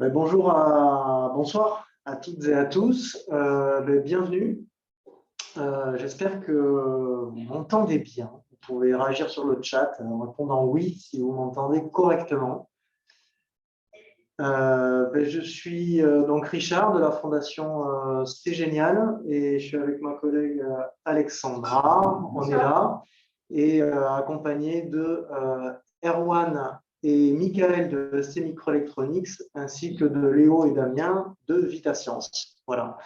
Bonsoir à toutes et à tous. Bienvenue. J'espère que vous m'entendez bien. Vous pouvez réagir sur le chat en répondant oui si vous m'entendez correctement. Je suis donc Richard de la Fondation C'est Génial et je suis avec ma collègue Alexandra. On est là et accompagné de Erwan et Michael de ST Microelectronics ainsi que de Léo et Damien de VitaScience. Voilà.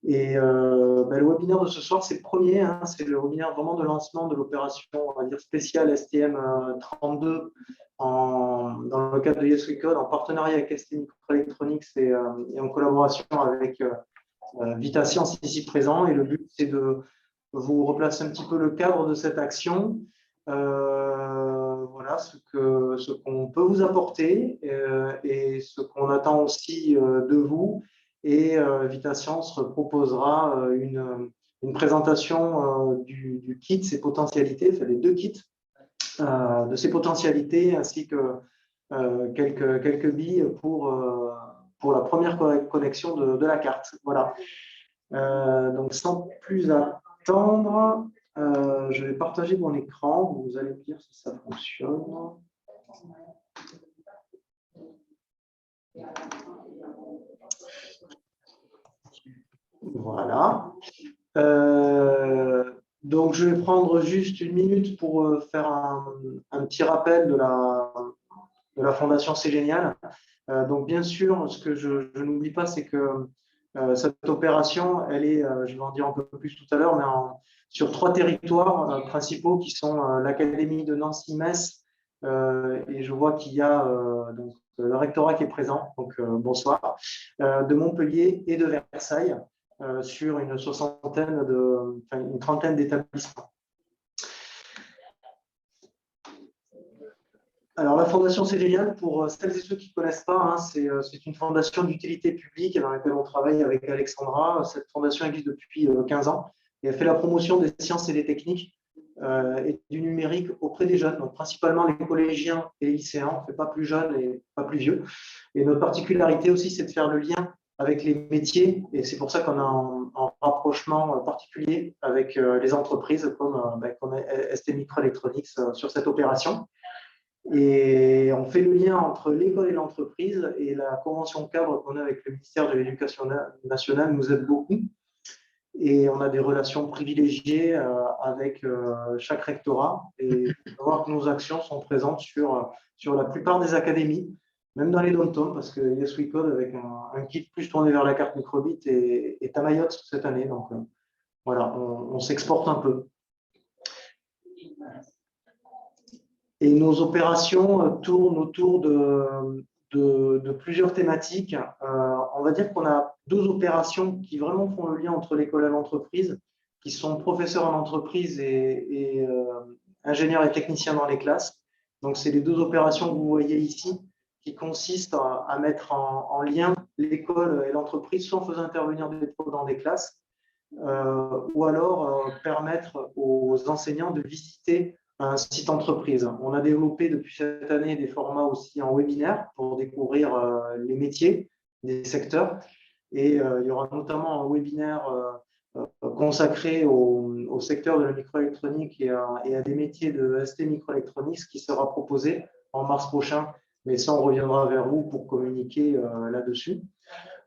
Et le webinaire de ce soir, c'est le premier, hein, c'est le webinaire vraiment de lancement de l'opération, on va dire spéciale STM32 dans le cadre de Yes We Code, en partenariat avec ST Microelectronics et en collaboration avec VitaScience ici présent. Et le but, c'est de vous replacer un petit peu le cadre de cette action, voilà ce qu'on peut vous apporter et ce qu'on attend aussi de vous. Et VitaScience proposera une présentation du kit, ses potentialités, enfin les deux kits, de ses potentialités, ainsi que quelques billes pour la première connexion de la carte. Voilà. Donc, sans plus attendre, je vais partager mon écran. Vous allez me dire si ça fonctionne. Voilà. Donc, je vais prendre juste une minute pour faire un petit rappel de la Fondation C'est Génial. Donc, bien sûr, ce que je n'oublie pas, c'est que cette opération, elle est, je vais en dire un peu plus tout à l'heure, mais sur 3 territoires principaux qui sont l'Académie de Nancy-Metz, et je vois qu'il y a donc, le rectorat qui est présent, donc bonsoir, de Montpellier et de Versailles, sur une trentaine d'établissements. Alors, la Fondation C'est Génial, pour celles et ceux qui ne connaissent pas, hein, c'est une fondation d'utilité publique dans laquelle on travaille avec Alexandra. Cette fondation existe depuis 15 ans et elle fait la promotion des sciences et des techniques et du numérique auprès des jeunes, donc principalement les collégiens et les lycéens. On ne fait pas plus jeunes et pas plus vieux. Et notre particularité aussi, c'est de faire le lien avec les métiers, et c'est pour ça qu'on a un rapprochement particulier avec les entreprises comme ST Microelectronics sur cette opération. Et on fait le lien entre l'école et l'entreprise, et la convention cadre qu'on a avec le ministère de l'Éducation nationale nous aide beaucoup. Et on a des relations privilégiées avec chaque rectorat. Et voir que nos actions sont présentes sur la plupart des académies, même dans les dom-toms, parce que Yes We Code, avec un kit plus tourné vers la carte microbit, est à Mayotte cette année. Donc voilà, on s'exporte un peu. Et nos opérations tournent autour de plusieurs thématiques. On va dire qu'on a 12 opérations qui vraiment font le lien entre l'école et l'entreprise, qui sont professeurs en entreprise et ingénieurs et techniciens dans les classes. Donc, c'est les 2 opérations que vous voyez ici, qui consistent à mettre en lien l'école et l'entreprise, soit en faisant intervenir des pros dans des classes, ou alors permettre aux enseignants de visiter un site entreprise. On a développé depuis cette année des formats aussi en webinaire pour découvrir les métiers des secteurs. Et il y aura notamment un webinaire consacré au secteur de la microélectronique et à des métiers de ST Microelectronics qui sera proposé en mars prochain. Mais ça, on reviendra vers vous pour communiquer là-dessus.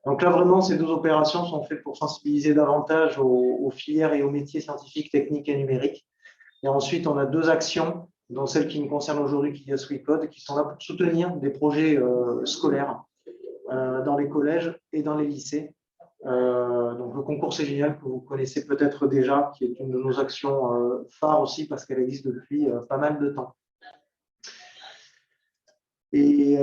Donc là, vraiment, ces 2 opérations sont faites pour sensibiliser davantage aux filières et aux métiers scientifiques, techniques et numériques. Et ensuite, on a 2 actions, dont celle qui nous concerne aujourd'hui, qui est Yes We Code, qui sont là pour soutenir des projets scolaires dans les collèges et dans les lycées. Donc le concours C'est Génial, que vous connaissez peut-être déjà, qui est une de nos actions phares aussi, parce qu'elle existe depuis pas mal de temps. Et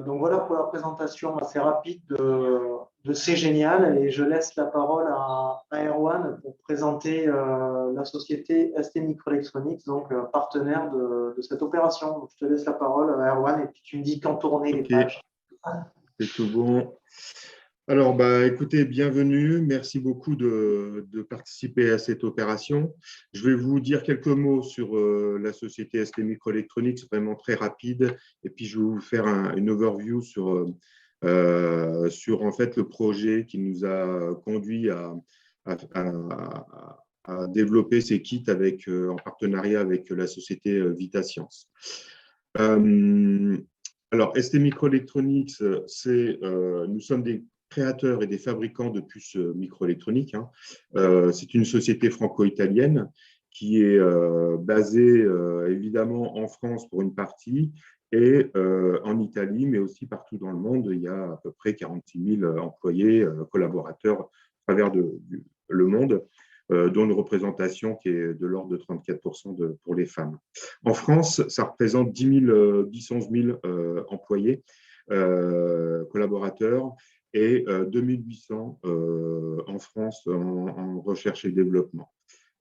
donc voilà pour la présentation assez rapide de C'est Génial, et je laisse la parole à Erwan pour présenter la société ST Microelectronics, donc partenaire de cette opération. Donc, je te laisse la parole à Erwan et puis tu me dis quand tourner les pages. C'est tout bon. Alors, écoutez, bienvenue. Merci beaucoup de participer à cette opération. Je vais vous dire quelques mots sur la société ST Microelectronics, vraiment très rapide. Et puis, je vais vous faire une overview sur en fait le projet qui nous a conduit à développer ces kits en partenariat avec la société VitaScience. Alors, ST Microelectronics, nous sommes des créateurs et des fabricants de puces microélectroniques. C'est une société franco-italienne qui est basée évidemment en France pour une partie et en Italie, mais aussi partout dans le monde. Il y a à peu près 46 000 employés, collaborateurs à travers le monde, dont une représentation qui est de l'ordre de 34% pour les femmes. En France, ça représente 11 000 employés, collaborateurs, et 2800 en France en recherche et développement.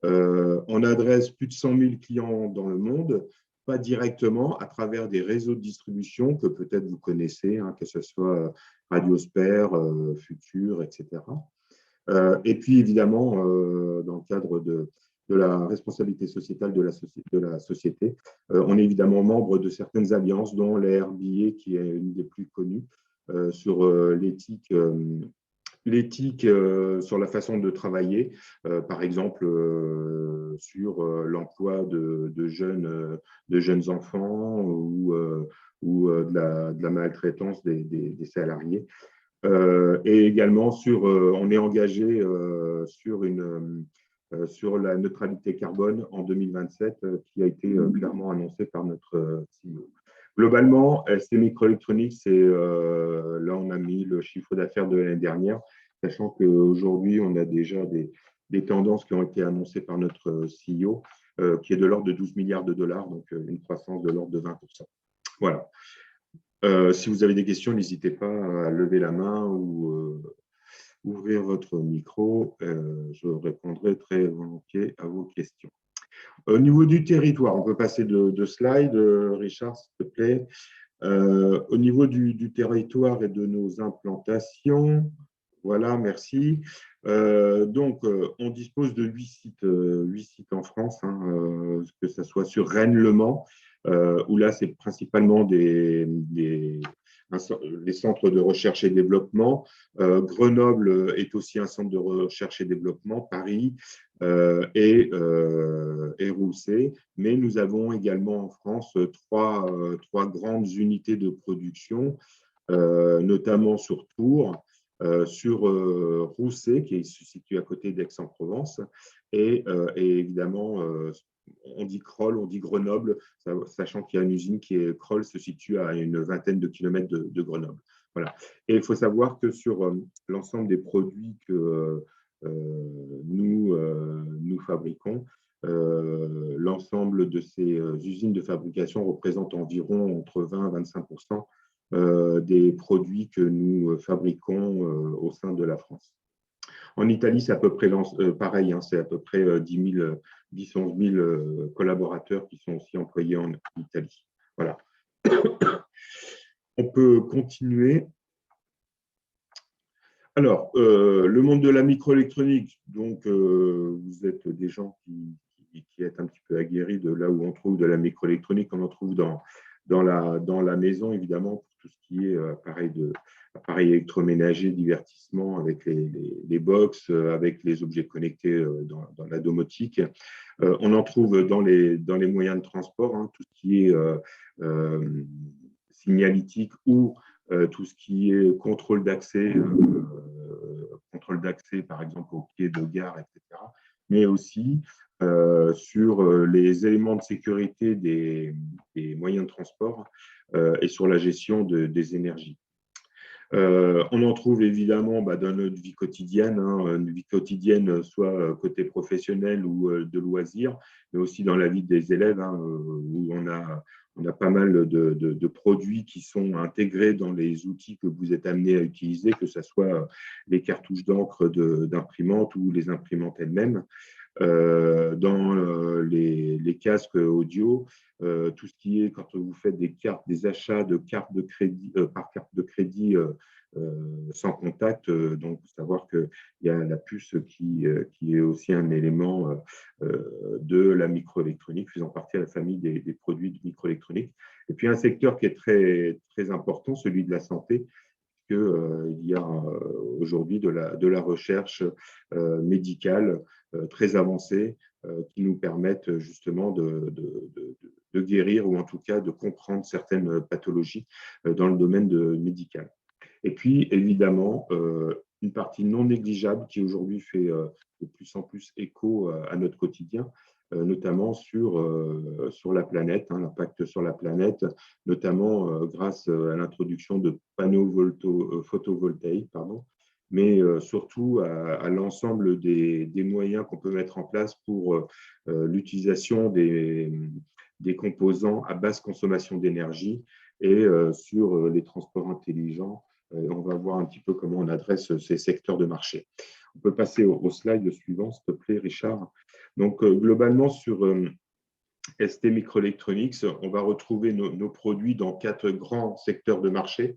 On adresse plus de 100 000 clients dans le monde, pas directement, à travers des réseaux de distribution que peut-être vous connaissez, que ce soit Radiosper, Futur, etc. Et puis évidemment, dans le cadre de la responsabilité sociétale de la société, on est évidemment membre de certaines alliances, dont la RBA, qui est une des plus connues, sur l'éthique sur la façon de travailler, par exemple sur l'emploi de jeunes enfants ou de la maltraitance des salariés. Et également on est engagé sur la neutralité carbone en 2027, qui a été clairement annoncée par notre CEO. Globalement, ST Microelectronics, là, on a mis le chiffre d'affaires de l'année dernière, sachant qu'aujourd'hui, on a déjà des tendances qui ont été annoncées par notre CEO, qui est de l'ordre de 12 milliards de dollars, donc une croissance de l'ordre de 20%. Voilà. Si vous avez des questions, n'hésitez pas à lever la main ou ouvrir votre micro. Je répondrai très volontiers à vos questions. Au niveau du territoire, on peut passer de slide, Richard, s'il te plaît. Au niveau du territoire et de nos implantations, voilà, merci. Donc, on dispose de 8 sites en France, que ce soit sur Rennes-Le Mans, où là, c'est principalement les centres de recherche et développement. Grenoble est aussi un centre de recherche et développement, Paris et Rousset. Mais nous avons également en France trois grandes unités de production, notamment sur Tours, sur Rousset, qui se situe à côté d'Aix-en-Provence, et évidemment, on dit Crolles, on dit Grenoble, sachant qu'il y a une usine Crolles se situe à une vingtaine de kilomètres de Grenoble. Voilà. Et il faut savoir que sur l'ensemble des produits que nous fabriquons, l'ensemble de ces usines de fabrication représente environ entre 20 et 25% des produits que nous fabriquons au sein de la France. En Italie, c'est à peu près pareil, c'est à peu près 10 11 000 collaborateurs qui sont aussi employés en Italie. Voilà. On peut continuer. Alors, le monde de la microélectronique, donc vous êtes des gens qui êtes un petit peu aguerris de là où on trouve de la microélectronique. On en trouve dans la maison, évidemment, pour tout ce qui est appareils électroménagers, divertissement, avec les box, avec les objets connectés dans la domotique. On en trouve dans les moyens de transport, tout ce qui est signalétique ou tout ce qui est contrôle d'accès, par exemple au quai de gare, etc. Mais aussi sur les éléments de sécurité des moyens de transport et sur la gestion des énergies. On en trouve évidemment dans notre vie quotidienne, une vie quotidienne soit côté professionnel ou de loisirs, mais aussi dans la vie des élèves, où on a pas mal de produits qui sont intégrés dans les outils que vous êtes amenés à utiliser, que ce soit les cartouches d'encre d'imprimante ou les imprimantes elles-mêmes. Dans les casques audio, tout ce qui est quand vous faites des achats de cartes de crédit par carte de crédit sans contact, donc il faut savoir qu'il y a la puce qui est aussi un élément de la microélectronique, faisant partie de la famille des produits de microélectronique. Et puis un secteur qui est très, très important, celui de la santé, qu'il y a aujourd'hui de la recherche médicale très avancée qui nous permettent justement de guérir ou en tout cas de comprendre certaines pathologies dans le domaine médical. Et puis, évidemment, une partie non négligeable qui aujourd'hui fait de plus en plus écho à notre quotidien, notamment sur la planète, hein, l'impact sur la planète, notamment grâce à l'introduction de panneaux photovoltaïques, pardon, mais surtout à l'ensemble des moyens qu'on peut mettre en place pour l'utilisation des composants à basse consommation d'énergie et sur les transports intelligents. On va voir un petit peu comment on adresse ces secteurs de marché. On peut passer au slide suivant, s'il te plaît, Richard. Donc, globalement, sur ST Microelectronics, on va retrouver nos produits dans 4 grands secteurs de marché.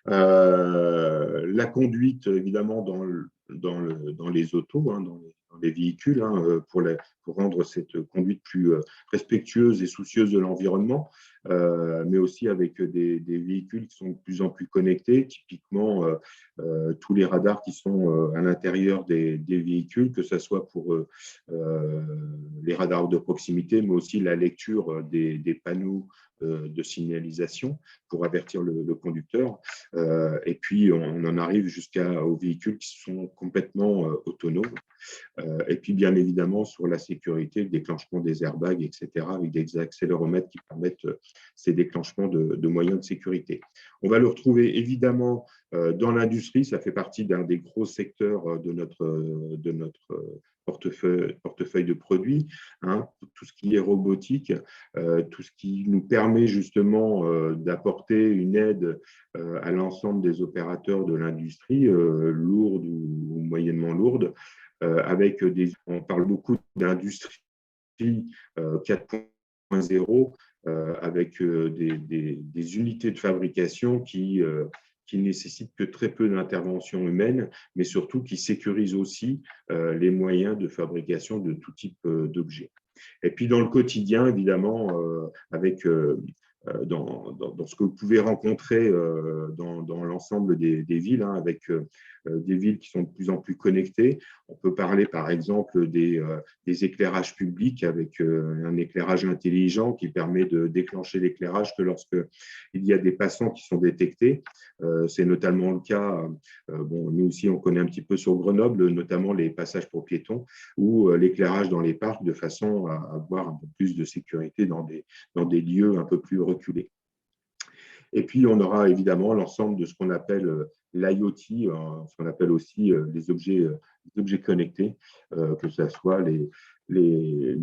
La conduite, évidemment, dans les autos, hein, dans les véhicules, hein, pour rendre cette conduite plus respectueuse et soucieuse de l'environnement, mais aussi avec des véhicules qui sont de plus en plus connectés, typiquement tous les radars qui sont à l'intérieur des véhicules, que ce soit pour les radars de proximité, mais aussi la lecture des panneaux de signalisation pour avertir le conducteur. Et puis, on en arrive jusqu'aux véhicules qui sont complètement autonomes. Et puis, bien évidemment, sur la sécurité, le déclenchement des airbags, etc., avec des accéléromètres qui permettent ces déclenchements de moyens de sécurité. On va le retrouver évidemment dans l'industrie. Ça fait partie d'un des gros secteurs de notre portefeuille de produits, hein, tout ce qui est robotique, tout ce qui nous permet justement d'apporter une aide à l'ensemble des opérateurs de l'industrie, lourde ou moyennement lourde, on parle beaucoup d'industrie 4.0, avec des unités de fabrication qui nécessitent que très peu d'intervention humaine, mais surtout qui sécurisent aussi les moyens de fabrication de tout type d'objets. Et puis dans le quotidien, évidemment, dans ce que vous pouvez rencontrer dans l'ensemble des villes, hein, avec des villes qui sont de plus en plus connectées. On peut parler par exemple des éclairages publics avec un éclairage intelligent qui permet de déclencher l'éclairage que lorsqu'il y a des passants qui sont détectés. C'est notamment le cas, nous aussi on connaît un petit peu sur Grenoble, notamment les passages pour piétons ou l'éclairage dans les parcs de façon à avoir un peu plus de sécurité dans des lieux un peu plus reculés. Et puis, on aura évidemment l'ensemble de ce qu'on appelle l'IoT, ce qu'on appelle aussi les objets connectés, que ce soit les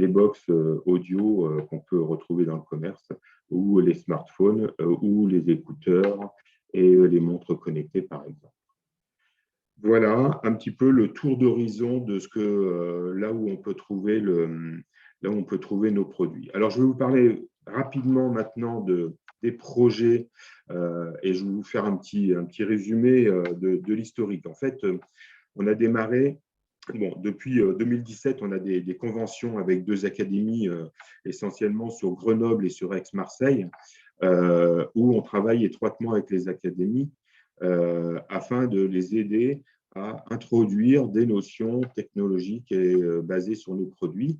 box audio qu'on peut retrouver dans le commerce, ou les smartphones, ou les écouteurs et les montres connectées, par exemple. Voilà un petit peu le tour d'horizon de ce que là où on peut trouver nos produits. Alors, je vais vous parler rapidement maintenant des projets et je vais vous faire un petit résumé de l'historique. En fait, on a démarré, depuis 2017, on a des conventions avec 2 académies, essentiellement sur Grenoble et sur Aix-Marseille, où on travaille étroitement avec les académies afin de les aider à introduire des notions technologiques et basées sur nos produits.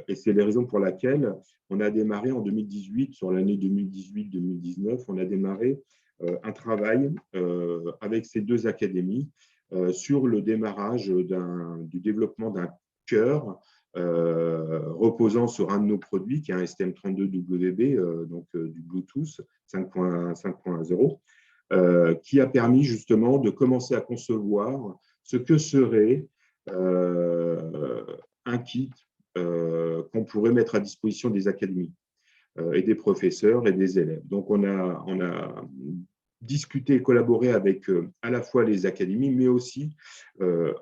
Et c'est les raisons pour lesquelles on a démarré en 2018, sur l'année 2018-2019, on a démarré un travail avec ces 2 académies sur le démarrage du développement d'un cœur reposant sur un de nos produits, qui est un STM32WB, donc du Bluetooth 5.0, qui a permis justement de commencer à concevoir ce que serait un kit qu'on pourrait mettre à disposition des académies et des professeurs et des élèves. Donc, on a discuter et collaborer avec à la fois les académies, mais aussi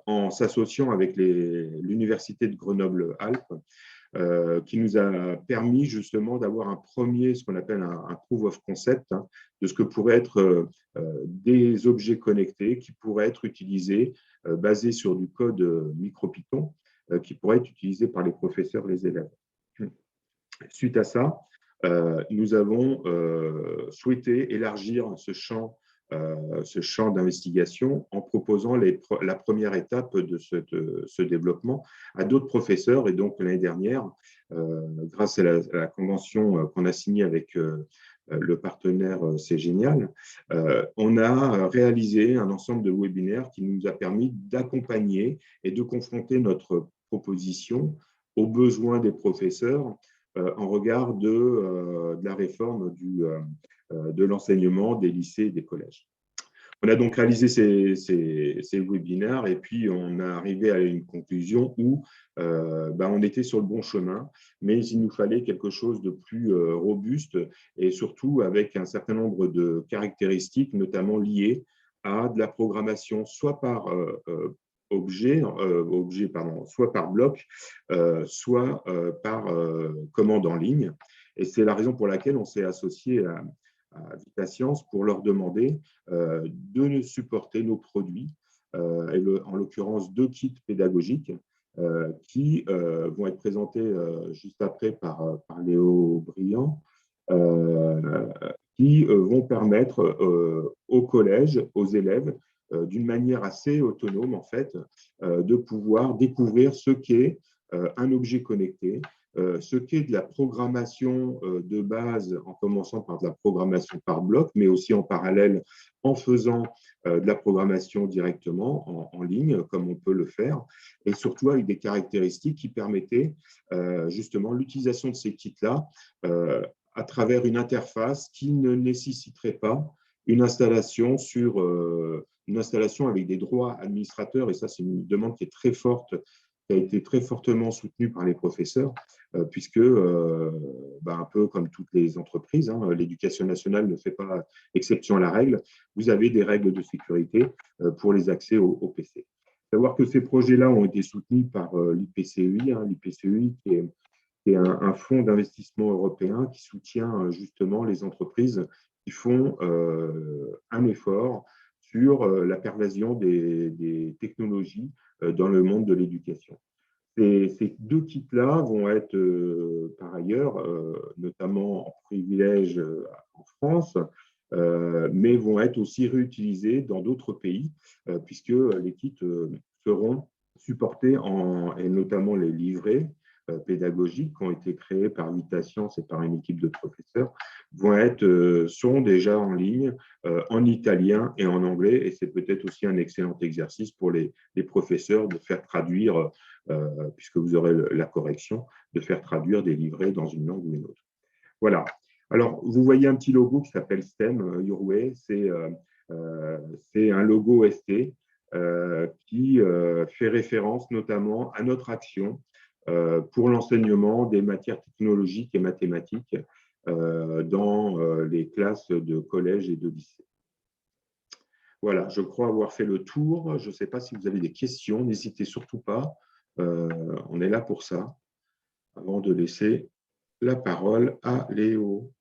en s'associant avec l'Université de Grenoble-Alpes, qui nous a permis justement d'avoir ce qu'on appelle un proof of concept, hein, de ce que pourraient être des objets connectés qui pourraient être utilisés, basés sur du code MicroPython, qui pourrait être utilisé par les professeurs et les élèves. Suite à ça, nous avons souhaité élargir ce champ d'investigation en proposant la première étape de ce développement à d'autres professeurs. Et donc, l'année dernière, grâce à la convention qu'on a signée avec le partenaire C'est Génial, on a réalisé un ensemble de webinaires qui nous a permis d'accompagner et de confronter notre proposition aux besoins des professeurs en regard de la réforme de l'enseignement des lycées et des collèges. On a donc réalisé ces webinaires et puis on a arrivé à une conclusion où on était sur le bon chemin, mais il nous fallait quelque chose de plus robuste et surtout avec un certain nombre de caractéristiques, notamment liées à de la programmation, soit par soit par bloc, soit par commande en ligne. Et c'est la raison pour laquelle on s'est associé à VitaScience pour leur demander de nous supporter nos produits, en l'occurrence 2 kits pédagogiques qui vont être présentés juste après par Léo Briand, qui vont permettre au collège, aux élèves, d'une manière assez autonome, en fait, de pouvoir découvrir ce qu'est un objet connecté, ce qu'est de la programmation de base, en commençant par de la programmation par bloc, mais aussi en parallèle en faisant de la programmation directement en ligne, comme on peut le faire, et surtout avec des caractéristiques qui permettaient justement l'utilisation de ces kits-là à travers une interface qui ne nécessiterait pas une installation avec des droits administrateurs, et ça c'est une demande qui est très forte, qui a été très fortement soutenue par les professeurs, puisque, un peu comme toutes les entreprises, hein, l'éducation nationale ne fait pas exception à la règle, vous avez des règles de sécurité pour les accès au PC. Savoir que ces projets-là ont été soutenus par l'IPCEI, hein, l'IPCEI qui est un fonds d'investissement européen qui soutient justement les entreprises qui font un effort sur la pervasion des technologies dans le monde de l'éducation. Ces 2 kits-là vont être, par ailleurs, notamment en privilège en France, mais vont être aussi réutilisés dans d'autres pays, puisque les kits seront supportés, et notamment les livrets pédagogiques qui ont été créés par VitaScience et par une équipe de professeurs, sont déjà en ligne en italien et en anglais, et c'est peut-être aussi un excellent exercice pour les professeurs de faire traduire, puisque vous aurez la correction, de faire traduire des livrets dans une langue ou une autre. Voilà. Alors, vous voyez un petit logo qui s'appelle STEM, Your Way. C'est un logo ST qui fait référence notamment à notre action pour l'enseignement des matières technologiques et mathématiques dans les classes de collège et de lycée. Voilà, je crois avoir fait le tour. Je ne sais pas si vous avez des questions, n'hésitez surtout pas. On est là pour ça, avant de laisser la parole à Léo.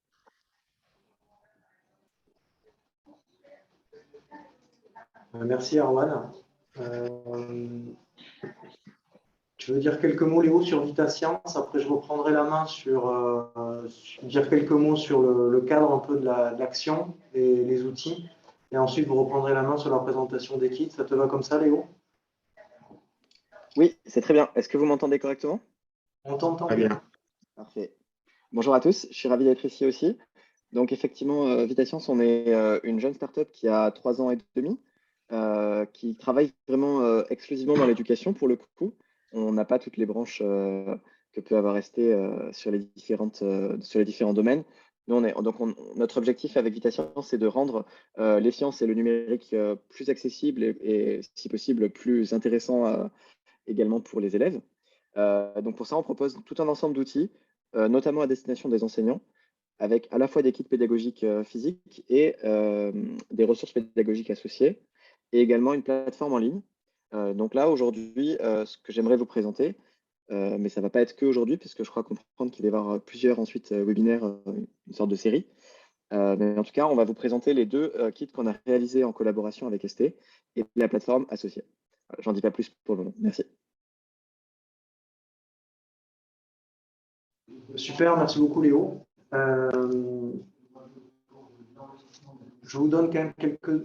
Merci Arwan. Tu veux dire quelques mots, Léo, sur VitaScience? Après, je reprendrai la main sur dire quelques mots sur le cadre un peu de l'action et les outils. Et ensuite, vous reprendrez la main sur la présentation des kits. Ça te va comme ça, Léo? Oui, c'est très bien. Est-ce que vous m'entendez correctement? On t'entend bien. Parfait. Bonjour à tous, je suis ravi d'être ici aussi. Donc effectivement, VitaScience, on est une jeune startup qui a 3 ans et demi, qui travaille vraiment exclusivement dans l'éducation pour le coup. On n'a pas toutes les branches que peut avoir ST sur les différents domaines. Nous, notre objectif avec VitaScience, c'est de rendre les sciences et le numérique plus accessibles et, si possible, plus intéressants également pour les élèves. Donc pour ça, on propose tout un ensemble d'outils, notamment à destination des enseignants, avec à la fois des kits pédagogiques physiques et des ressources pédagogiques associées, et également une plateforme en ligne. Donc là, aujourd'hui, ce que j'aimerais vous présenter, mais ça ne va pas être que aujourd'hui, puisque je crois comprendre qu'il va y avoir plusieurs ensuite webinaires, une sorte de série. Mais en tout cas, on va vous présenter les deux kits qu'on a réalisés en collaboration avec ST et la plateforme associée. Voilà, j'en dis pas plus pour le moment. Merci. Super, merci beaucoup Léo. Je vous donne quand même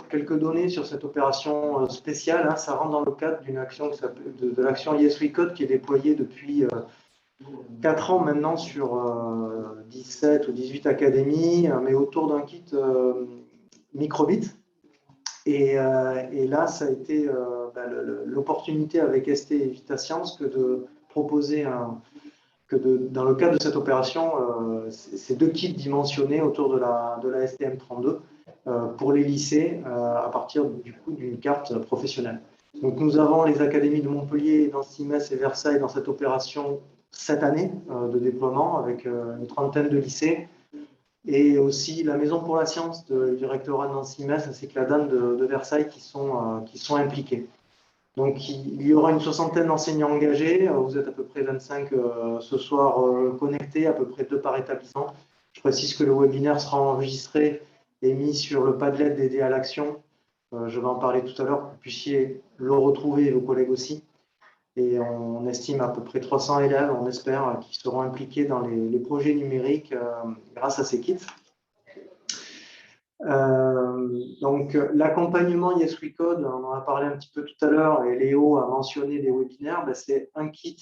quelques données sur cette opération spéciale. Hein. Ça rentre dans le cadre d'une action de l'action Yes We Code qui est déployée depuis 4 ans maintenant sur 17 ou 18 académies, mais autour d'un kit microbit. Et là, ça a été l'opportunité avec ST et VitaScience que de proposer dans le cadre de cette opération, ces deux kits dimensionnés autour de la STM32 pour les lycées à partir du coup d'une carte professionnelle. Donc nous avons les académies de Montpellier, Nancy, Metz et Versailles dans cette opération cette année de déploiement avec une trentaine de lycées et aussi la Maison pour la Science du rectorat de Nancy-Metz ainsi que la DAN de Versailles qui sont impliqués. Donc, il y aura une soixantaine d'enseignants engagés. Vous êtes à peu près 25 ce soir connectés, à peu près 2 par établissement. Je précise que le webinaire sera enregistré et mis sur le Padlet dédié à l'action. Je vais en parler tout à l'heure, que vous puissiez le retrouver et vos collègues aussi. Et on estime à peu près 300 élèves, on espère, qui seront impliqués dans les projets numériques grâce à ces kits. Donc, l'accompagnement Yes We Code, on en a parlé un petit peu tout à l'heure et Léo a mentionné des webinaires, c'est un kit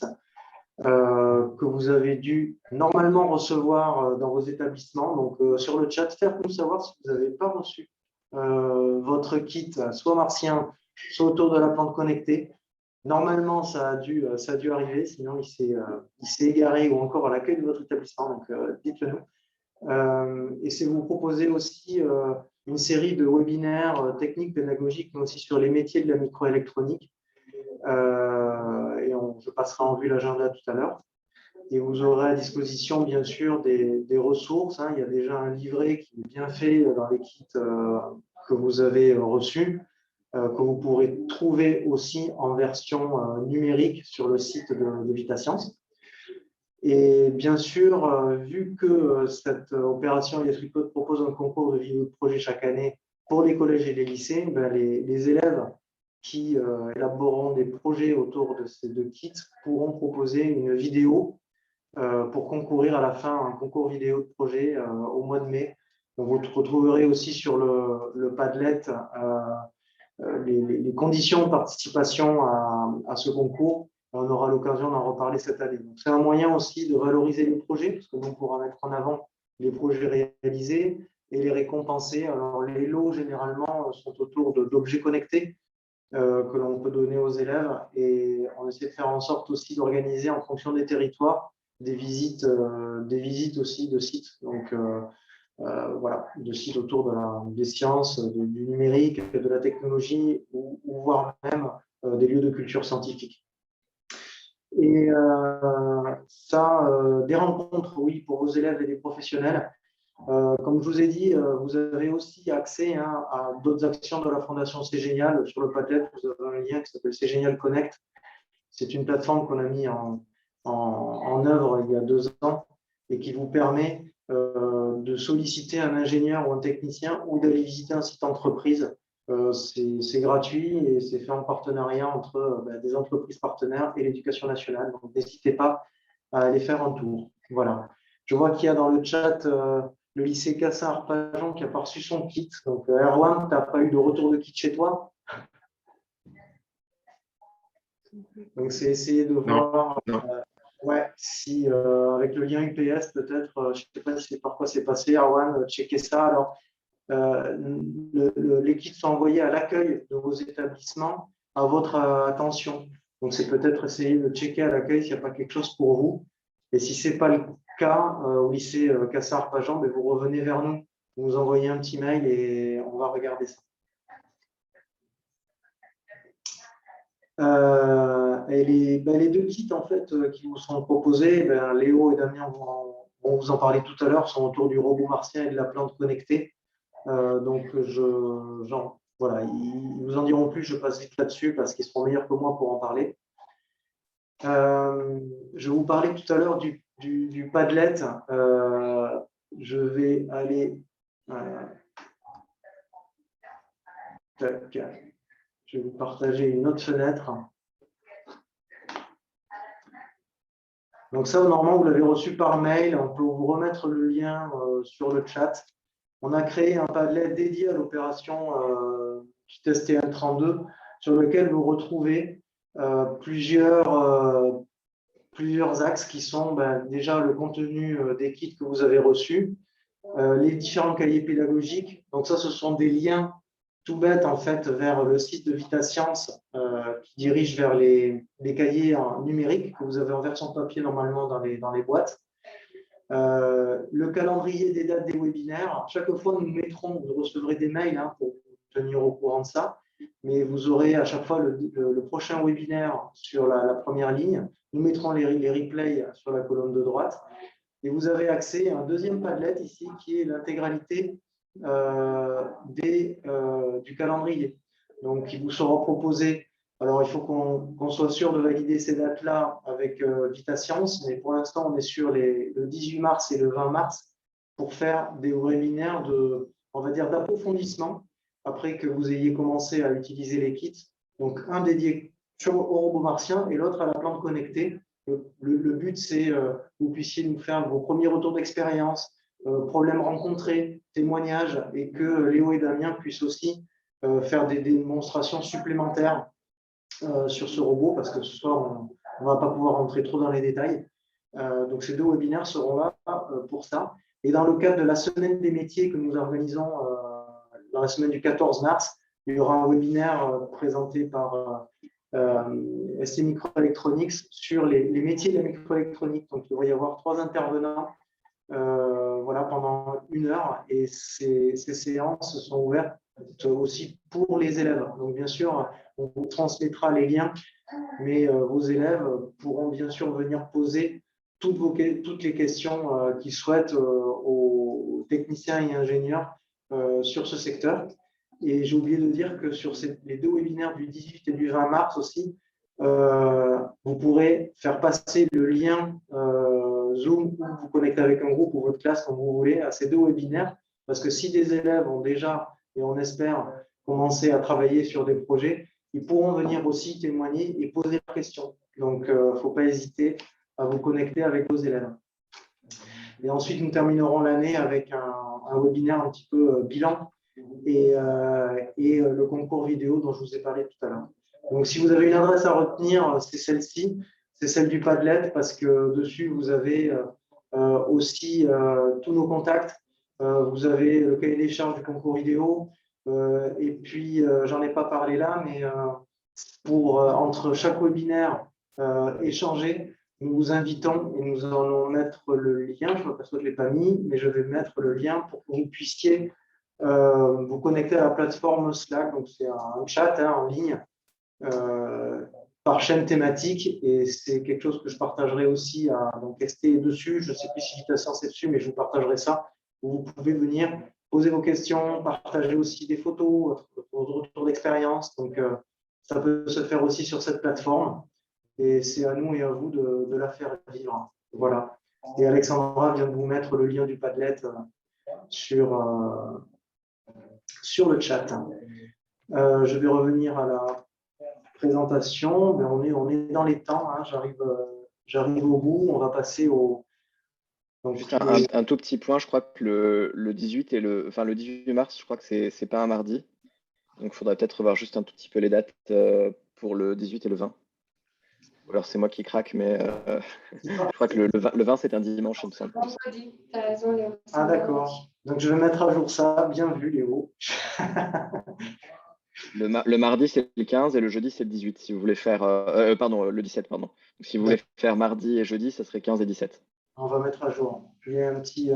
que vous avez dû normalement recevoir dans vos établissements. Donc, sur le chat, faites-nous savoir si vous n'avez pas reçu votre kit, soit martien, soit autour de la plante connectée. Normalement, ça a dû arriver, sinon il s'est égaré ou encore à l'accueil de votre établissement, donc dites-le nous. Et c'est vous proposer aussi une série de webinaires techniques, pédagogiques, mais aussi sur les métiers de la microélectronique. Et je passerai en vue l'agenda tout à l'heure. Et vous aurez à disposition, bien sûr, des ressources. Hein. Il y a déjà un livret qui est bien fait dans les kits que vous avez reçus, que vous pourrez trouver aussi en version numérique sur le site de VitaScience. Et bien sûr, vu que cette opération Yes We Code propose un concours de vidéo de projet chaque année pour les collèges et les lycées, les élèves qui élaboreront des projets autour de ces deux kits pourront proposer une vidéo pour concourir à la fin à un concours vidéo de projet au mois de mai. Donc, vous retrouverez aussi sur le Padlet les conditions de participation à ce concours. On aura l'occasion d'en reparler cette année. C'est un moyen aussi de valoriser les projets, parce que l'on pourra mettre en avant les projets réalisés et les récompenser. Alors, les lots, généralement, sont autour d'objets connectés que l'on peut donner aux élèves. Et on essaie de faire en sorte aussi d'organiser, en fonction des territoires, des visites aussi de sites. Donc, voilà, de sites autour des sciences, du numérique, de la technologie, ou voire même des lieux de culture scientifique. Et des rencontres, oui, pour vos élèves et les professionnels. Comme je vous ai dit, vous avez aussi accès à d'autres actions de la Fondation C'est Génial. Sur le Padlet, vous avez un lien qui s'appelle C'est Génial Connect. C'est une plateforme qu'on a mis en œuvre il y a 2 ans et qui vous permet de solliciter un ingénieur ou un technicien ou d'aller visiter un site entreprise. C'est gratuit et c'est fait en partenariat entre des entreprises partenaires et l'éducation nationale. Donc, n'hésitez pas à aller faire un tour. Voilà. Je vois qu'il y a dans le chat le lycée Cassard-Pajon qui n'a pas reçu son kit. Donc, Erwan, tu n'as pas eu de retour de kit chez toi? Donc, c'est essayer de voir si avec le lien UPS, peut-être, je ne sais pas si par quoi c'est passé, Erwan, checker ça. Alors, les kits sont envoyés à l'accueil de vos établissements à votre attention. Donc, c'est peut-être essayer de checker à l'accueil s'il n'y a pas quelque chose pour vous. Et si ce n'est pas le cas au lycée Cassard-Pajan, vous revenez vers nous. Vous nous envoyez un petit mail et on va regarder ça. Et les deux kits en fait, qui vous sont proposés, Léo et Damien vont on vous en parlait tout à l'heure, sont autour du robot martien et de la plante connectée. Donc, voilà, ils vous en diront plus, je passe vite là-dessus parce qu'ils seront meilleurs que moi pour en parler. Je vous parlais tout à l'heure du Padlet. Je vais aller. Je vais vous partager une autre fenêtre. Donc ça, normalement, vous l'avez reçu par mail. On peut vous remettre le lien sur le chat. On a créé un Padlet dédié à l'opération STM32 sur lequel vous retrouvez plusieurs axes qui sont déjà le contenu des kits que vous avez reçus, les différents cahiers pédagogiques. Donc ça, ce sont des liens tout bêtes en fait vers le site de VitaScience qui dirige vers les cahiers numériques que vous avez en version papier normalement dans les boîtes. Le calendrier des dates des webinaires. Chaque fois, nous mettrons, vous recevrez des mails pour vous tenir au courant de ça, mais vous aurez à chaque fois le prochain webinaire sur la première ligne. Nous mettrons les replays sur la colonne de droite. Et vous avez accès à un deuxième Padlet ici qui est l'intégralité du calendrier. Donc, il vous sera proposé. Alors, il faut qu'on soit sûr de valider ces dates-là avec VitaScience, mais pour l'instant, on est sur le 18 mars et le 20 mars pour faire des webinaires on va dire, d'approfondissement après que vous ayez commencé à utiliser les kits. Donc, un dédié au robot martien et l'autre à la plante connectée. Le but, c'est que vous puissiez nous faire vos premiers retours d'expérience, problèmes rencontrés, témoignages, et que Léo et Damien puissent aussi faire des démonstrations supplémentaires sur ce robot, parce que ce soir, on ne va pas pouvoir rentrer trop dans les détails. Donc, ces deux webinaires seront là pour ça. Et dans le cadre de la semaine des métiers que nous organisons dans la semaine du 14 mars, il y aura un webinaire présenté par ST Microelectronics sur les métiers de la microélectronique. Donc, il va y avoir 3 intervenants voilà, pendant 1 heure, et ces séances sont ouvertes aussi pour les élèves. Donc, bien sûr, on vous transmettra les liens, mais vos élèves pourront bien sûr venir poser toutes les questions qu'ils souhaitent aux techniciens et ingénieurs sur ce secteur. Et j'ai oublié de dire que sur les 2 webinaires du 18 et du 20 mars aussi, vous pourrez faire passer le lien Zoom ou vous connecter avec un groupe ou votre classe comme vous voulez à ces 2 webinaires, parce que si des élèves ont déjà, et on espère, commencé à travailler sur des projets, ils pourront venir aussi témoigner et poser leurs questions. Donc, il ne faut pas hésiter à vous connecter avec vos élèves. Et ensuite, nous terminerons l'année avec un webinaire un petit peu bilan et le concours vidéo dont je vous ai parlé tout à l'heure. Donc, si vous avez une adresse à retenir, c'est celle-ci, c'est celle du Padlet, parce que dessus, vous avez aussi tous nos contacts. Vous avez le cahier des charges du concours vidéo. Et puis, j'en ai pas parlé là, mais pour entre chaque webinaire échanger, nous vous invitons et nous allons mettre le lien. Je m'aperçois que je ne l'ai pas mis, mais je vais mettre le lien pour que vous puissiez vous connecter à la plateforme Slack. Donc, c'est un chat en ligne par chaîne thématique, et c'est quelque chose que je partagerai aussi donc ST dessus. Je ne sais plus si VitaScience est dessus, mais je vous partagerai ça. Vous pouvez venir poser vos questions, partager aussi des photos, vos retours d'expérience. Donc, ça peut se faire aussi sur cette plateforme. Et c'est à nous et à vous de la faire vivre. Voilà. Et Alexandra vient de vous mettre le lien du Padlet sur le chat. Je vais revenir à la présentation. Mais on est dans les temps. J'arrive au bout. On va passer au. Donc, juste un tout petit point, je crois que le 18 et le 18 mars, je crois que c'est pas un mardi. Donc, il faudrait peut-être revoir juste un tout petit peu les dates pour le 18 et le 20. Ou alors, c'est moi qui craque, mais je crois que le 20, c'est un dimanche, il me semble. Ah, d'accord. Donc, je vais mettre à jour ça. Bien vu, Léo. Le mardi, c'est le 15 et le jeudi, c'est le 18. Si vous voulez faire. Pardon, le 17, pardon. Donc, si vous voulez faire mardi et jeudi, ça serait 15 et 17. On va mettre à jour. Il y a un petit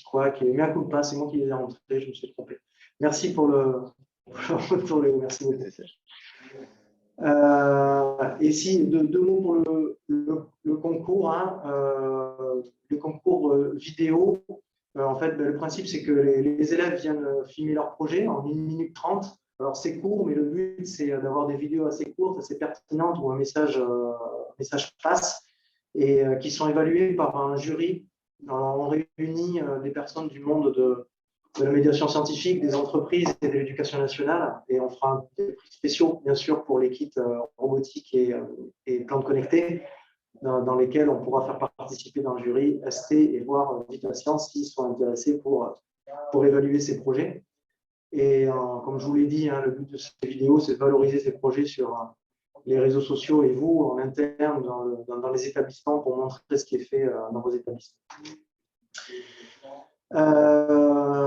couac. Et bien coup de pas, c'est moi qui les ai rentrés, je me suis trompé. Merci pour le retour, Léo. Merci beaucoup. Et si, deux mots pour le concours, hein, le concours vidéo. En fait, le principe, c'est que les élèves viennent filmer leur projet en 1 minute 30. Alors, c'est court, mais le but, c'est d'avoir des vidéos assez courtes, assez pertinentes, où un message passe, et qui sont évaluées par un jury. Alors, on réunit des personnes du monde de la médiation scientifique, des entreprises et de l'éducation nationale. Et on fera des prix spéciaux, bien sûr, pour les kits robotiques et plantes connectées, dans lesquels on pourra faire participer dans le jury ST et voir Vita Science s'ils sont intéressés pour évaluer ces projets. Et comme je vous l'ai dit, hein, le but de ces vidéos, c'est de valoriser ces projets sur les réseaux sociaux et vous, en interne, dans les établissements, pour montrer ce qui est fait dans vos établissements.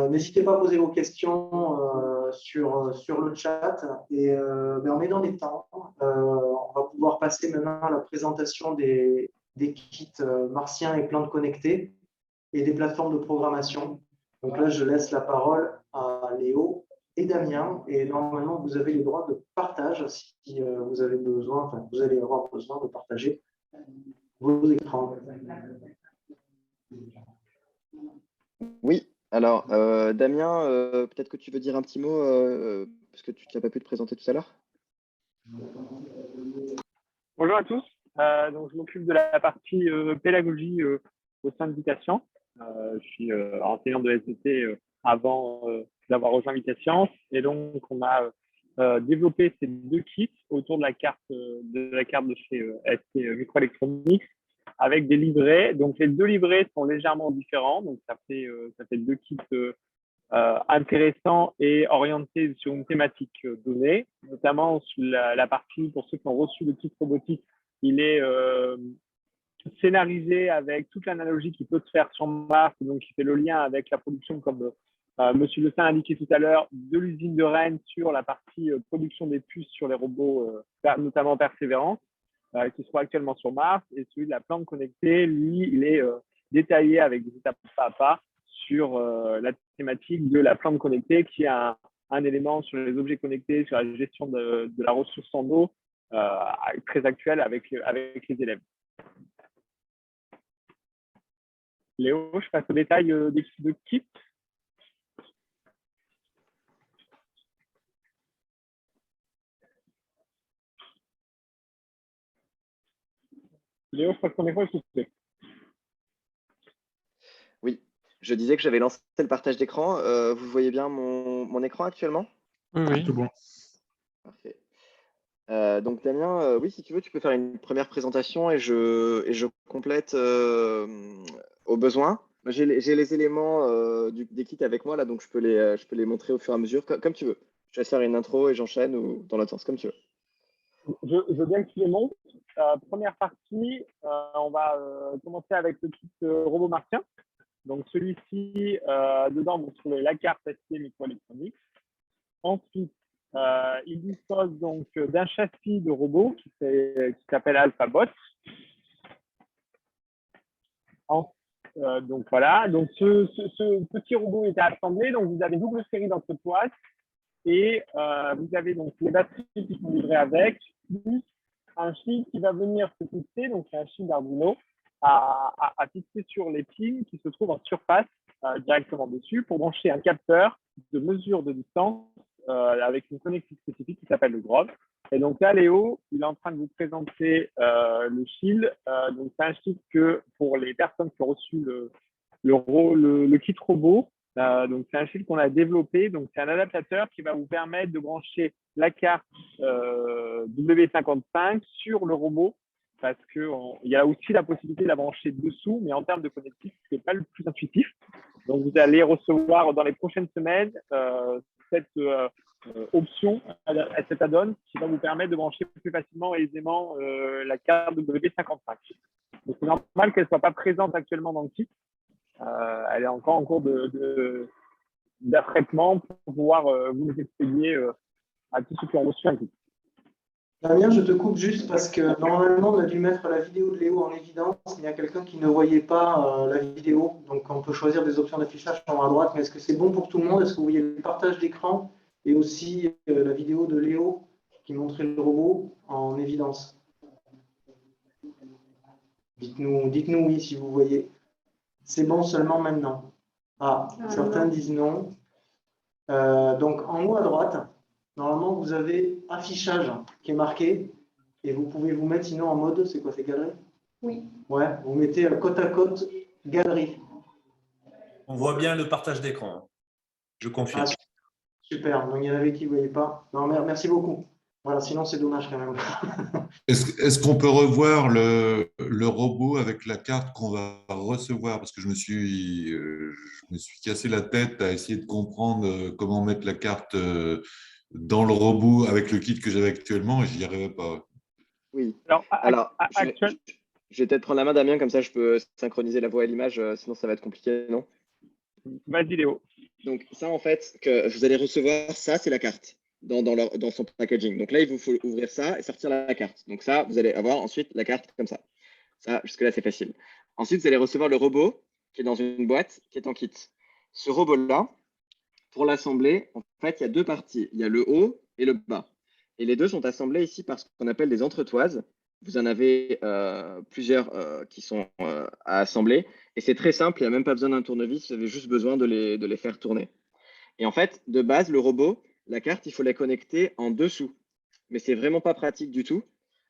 N'hésitez pas à poser vos questions sur le chat. Et on est dans les temps. On va pouvoir passer maintenant à la présentation des kits martiens et plantes connectées et des plateformes de programmation. Donc là, je laisse la parole à Léo et Damien. Et normalement, vous avez les droits de partage si vous avez besoin, enfin, vous allez avoir besoin de partager vos écrans. Oui, alors Damien, peut-être que tu veux dire un petit mot, parce que tu n'as pas pu te présenter tout à l'heure. Bonjour à tous. Donc, je m'occupe de la partie pédagogie au sein de Vita Science. Je suis enseignant de SVT avant d'avoir rejoint Vita Science. Et donc, on a développé ces 2 kits autour de la carte de chez ST Microelectronics avec des livrets. Donc, les 2 livrets sont légèrement différents. Donc, ça fait 2 kits intéressants et orientés sur une thématique donnée, notamment sur la partie, pour ceux qui ont reçu le kit robotique, il est scénarisé avec toute l'analogie qui peut se faire sur Mars, donc qui fait le lien avec la production, comme Monsieur Le Saint indiqué tout à l'heure, de l'usine de Rennes sur la partie production des puces sur les robots, notamment Persévérance, qui se trouve actuellement sur Mars. Et celui de la plante connectée, lui, il est détaillé avec des étapes pas à pas sur la thématique de la plante connectée, qui est un élément sur les objets connectés, sur la gestion de la ressource en eau, très actuelle avec les élèves. Léo, je passe au détail des kits. Léo, je passe ton écran, s'il te plaît. Oui, je disais que j'avais lancé le partage d'écran. Vous voyez bien mon écran actuellement? Oui. Tout bon. Parfait. Donc Damien, oui, si tu veux, tu peux faire une première présentation et je complète au besoin. J'ai les éléments des kits avec moi là, donc je peux les montrer au fur et à mesure, comme tu veux. Je vais faire une intro et j'enchaîne ou dans l'autre sens, comme tu veux. Je veux bien que tu les montres. Première partie, on va commencer avec le kit robot martien. Donc celui-ci, dedans, vous trouvez la carte ST Microelectronics. Ensuite, il dispose donc d'un châssis de robot qui s'appelle AlphaBot. Donc voilà, donc ce petit robot est assemblé. Donc vous avez double série d'entrepoids et vous avez donc les batteries qui sont livrées avec, plus un fil qui va venir se fixer, donc c'est un fil d'Arduino à fixer sur les pins qui se trouvent en surface directement dessus pour brancher un capteur de mesure de distance avec une connectique spécifique qui s'appelle le Grove. Et donc là, Léo, il est en train de vous présenter le shield. Donc c'est un shield que pour les personnes qui ont reçu le kit robot, donc c'est un shield qu'on a développé. Donc c'est un adaptateur qui va vous permettre de brancher la carte W55 sur le robot, parce qu'il y a aussi la possibilité de la brancher dessous, mais en termes de connectique, ce n'est pas le plus intuitif. Donc vous allez recevoir dans les prochaines semaines cette option, cette add-on qui va vous permettre de brancher plus facilement et aisément la carte W55. Donc c'est normal qu'elle ne soit pas présente actuellement dans le kit. Elle est encore en cours d'affrètement pour pouvoir vous les expédier à tous ceux qui ont reçu un kit. Damien, je te coupe juste parce que normalement, on a dû mettre la vidéo de Léo en évidence, mais il y a quelqu'un qui ne voyait pas la vidéo. Donc, on peut choisir des options d'affichage en haut à droite. Mais est-ce que c'est bon pour tout le monde? Est-ce que vous voyez le partage d'écran et aussi la vidéo de Léo qui montrait le robot en évidence? Dites-nous oui si vous voyez. C'est bon seulement maintenant. Ah, certains disent non. Donc, en haut à droite, normalement, vous avez affichage qui est marqué et vous pouvez vous mettre sinon en mode, c'est quoi, c'est galerie? Oui. Ouais, vous mettez côte à côte galerie. On voit bien le partage d'écran. Je confirme. Ah, super. Donc, il y en avait qui ne voyaient pas. Non, merci beaucoup. Voilà, sinon, c'est dommage quand même. Est-ce qu'on peut revoir le robot avec la carte qu'on va recevoir? Parce que je me suis cassé la tête à essayer de comprendre comment mettre la carte dans le robot avec le kit que j'avais actuellement et je n'y arrivais pas. Oui. Alors, Je vais peut-être prendre la main, Damien, comme ça je peux synchroniser la voix et l'image, sinon ça va être compliqué, non? vas-y, Léo. Donc ça, en fait, que vous allez recevoir, ça, c'est la carte dans son packaging. Donc là, il vous faut ouvrir ça et sortir la carte. Donc ça, vous allez avoir ensuite la carte comme ça. Ça, jusque-là, c'est facile. Ensuite, vous allez recevoir le robot qui est dans une boîte, qui est en kit. Ce robot-là, pour l'assembler, en fait, il y a deux parties. Il y a le haut et le bas. Et les deux sont assemblés ici par ce qu'on appelle des entretoises. Vous en avez plusieurs qui sont à assembler. Et c'est très simple, il n'y a même pas besoin d'un tournevis, vous avez juste besoin de les faire tourner. Et en fait, de base, le robot, la carte, il faut la connecter en dessous. Mais c'est vraiment pas pratique du tout.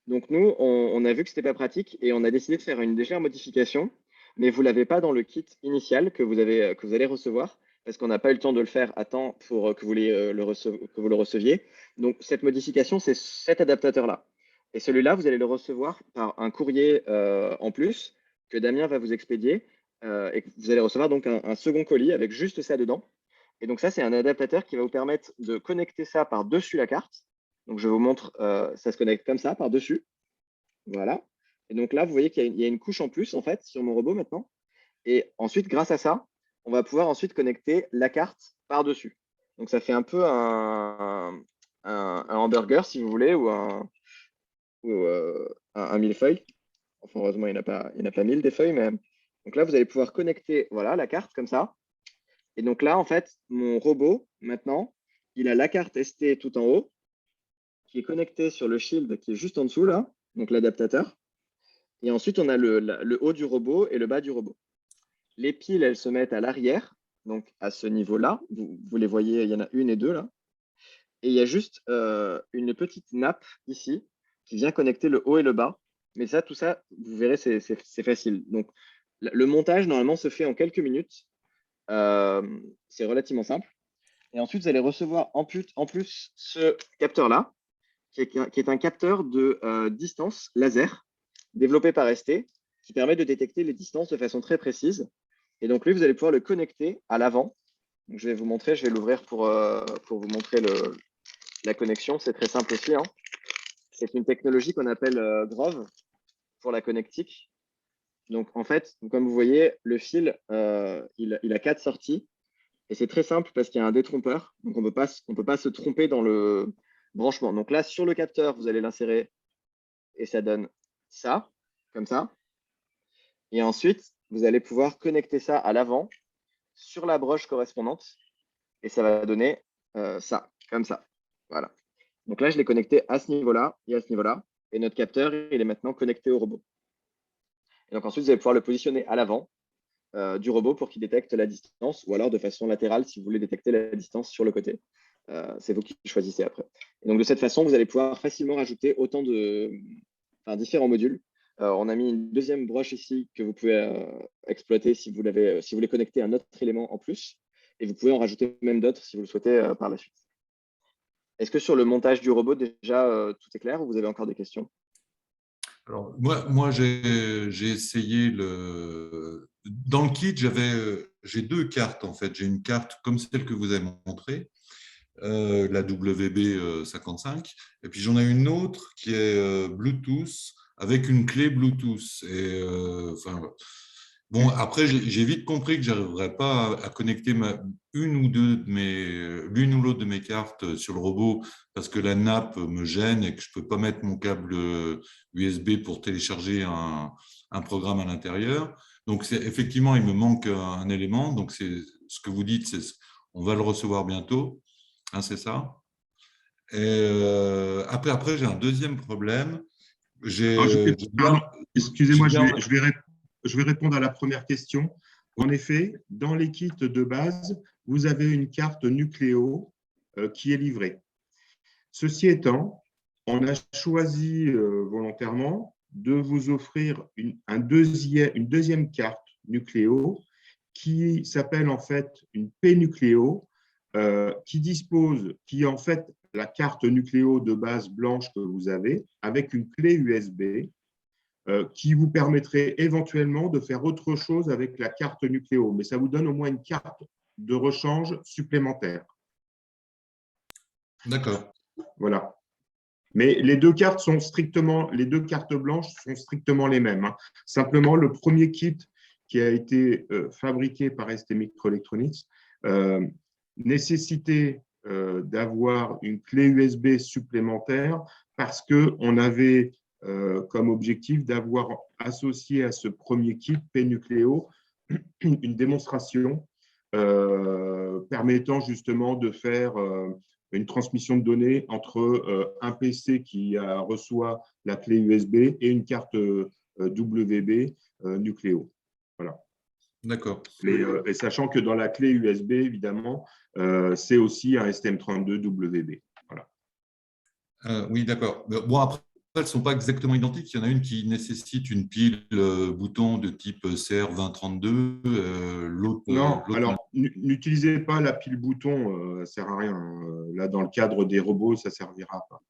Donc nous, on a vu que ce n'était pas pratique et on a décidé de faire une légère modification. Mais vous ne l'avez pas dans le kit initial que vous allez recevoir parce qu'on n'a pas eu le temps de le faire à temps pour que vous le receviez. Donc cette modification, c'est cet adaptateur-là. Et celui-là, vous allez le recevoir par un courrier en plus que Damien va vous expédier et que vous allez recevoir donc un second colis avec juste ça dedans. Et donc ça, c'est un adaptateur qui va vous permettre de connecter ça par-dessus la carte. Donc je vous montre, ça se connecte comme ça, par-dessus. Voilà. Et donc là, vous voyez qu'il y a une couche en plus, en fait, sur mon robot maintenant. Et ensuite, grâce à ça, on va pouvoir ensuite connecter la carte par-dessus. Donc ça fait un peu un hamburger, si vous voulez, ou un millefeuille. Enfin, heureusement, il n'y en a pas 1000 des feuilles, mais donc là, vous allez pouvoir connecter voilà, la carte comme ça. Et donc là, en fait, mon robot, maintenant, il a la carte ST tout en haut, qui est connectée sur le shield qui est juste en dessous, là, donc l'adaptateur. Et ensuite, on a le haut du robot et le bas du robot. Les piles, elles se mettent à l'arrière, donc à ce niveau-là. Vous les voyez, il y en a une et deux, là. Et il y a juste une petite nappe ici qui vient connecter le haut et le bas. Mais ça, tout ça, vous verrez, c'est facile. Donc, le montage, normalement, se fait en quelques minutes. C'est relativement simple. Et ensuite, vous allez recevoir en plus ce capteur-là, qui est un capteur de distance laser développé par ST, qui permet de détecter les distances de façon très précise. Et donc, lui, vous allez pouvoir le connecter à l'avant. Je vais vous montrer, je vais l'ouvrir pour vous montrer la connexion. C'est très simple aussi. Hein. C'est une technologie qu'on appelle Grove pour la connectique. Donc, en fait, comme vous voyez, le fil, il a 4 sorties. Et c'est très simple parce qu'il y a un détrompeur. Donc, on ne peut pas se tromper dans le branchement. Donc là, sur le capteur, vous allez l'insérer et ça donne ça, comme ça. Et ensuite, vous allez pouvoir connecter ça à l'avant sur la broche correspondante. Et ça va donner ça, comme ça. Voilà. Donc là, je l'ai connecté à ce niveau-là et à ce niveau-là. Et notre capteur, il est maintenant connecté au robot. Et donc ensuite, vous allez pouvoir le positionner à l'avant du robot pour qu'il détecte la distance ou alors de façon latérale si vous voulez détecter la distance sur le côté. C'est vous qui choisissez après. Et donc de cette façon, vous allez pouvoir facilement rajouter différents modules. On a mis une deuxième broche ici que vous pouvez exploiter si vous voulez connecter un autre élément en plus. Et vous pouvez en rajouter même d'autres si vous le souhaitez par la suite. Est-ce que sur le montage du robot, déjà, tout est clair ou vous avez encore des questions? Alors, moi j'ai essayé dans le kit, j'ai 2 cartes en fait. J'ai une carte comme celle que vous avez montrée, la WB55, et puis j'en ai une autre qui est Bluetooth avec une clé Bluetooth. Et bon, après j'ai vite compris que j'arriverais pas à connecter l'une ou l'autre de mes cartes sur le robot parce que la nappe me gêne et que je peux pas mettre mon câble USB pour télécharger un programme à l'intérieur. Donc effectivement, il me manque un élément. Donc c'est ce que vous dites, on va le recevoir bientôt. Hein, c'est ça? Et, après j'ai un deuxième problème. Pardon, excusez-moi, j'ai bien- je vais répondre à la première question. En effet, dans les kits de base, vous avez une carte Nucléo qui est livrée. Ceci étant, on a choisi volontairement de vous offrir une deuxième carte Nucléo qui s'appelle en fait une P-Nucléo, qui est en fait la carte Nucléo de base blanche que vous avez, avec une clé USB qui vous permettrait éventuellement de faire autre chose avec la carte Nucléo, mais ça vous donne au moins une carte de rechange supplémentaire. D'accord. Voilà. Mais les deux cartes blanches sont strictement les mêmes, hein. Simplement, le premier kit qui a été fabriqué par ST Microelectronics nécessitait d'avoir une clé USB supplémentaire parce qu'on avait comme objectif d'avoir associé à ce premier kit P-Nucléo une démonstration permettant justement de faire une transmission de données entre un PC qui reçoit la clé USB et une carte WB Nucléo. Voilà. D'accord. Et sachant que dans la clé USB, évidemment, c'est aussi un STM32 WB. Voilà. Oui, d'accord. Bon, après, elles ne sont pas exactement identiques. Il y en a une qui nécessite une pile bouton de type CR2032. L'autre. Non, alors n'utilisez pas la pile bouton, ça ne sert à rien. Là, dans le cadre des robots, ça ne servira pas.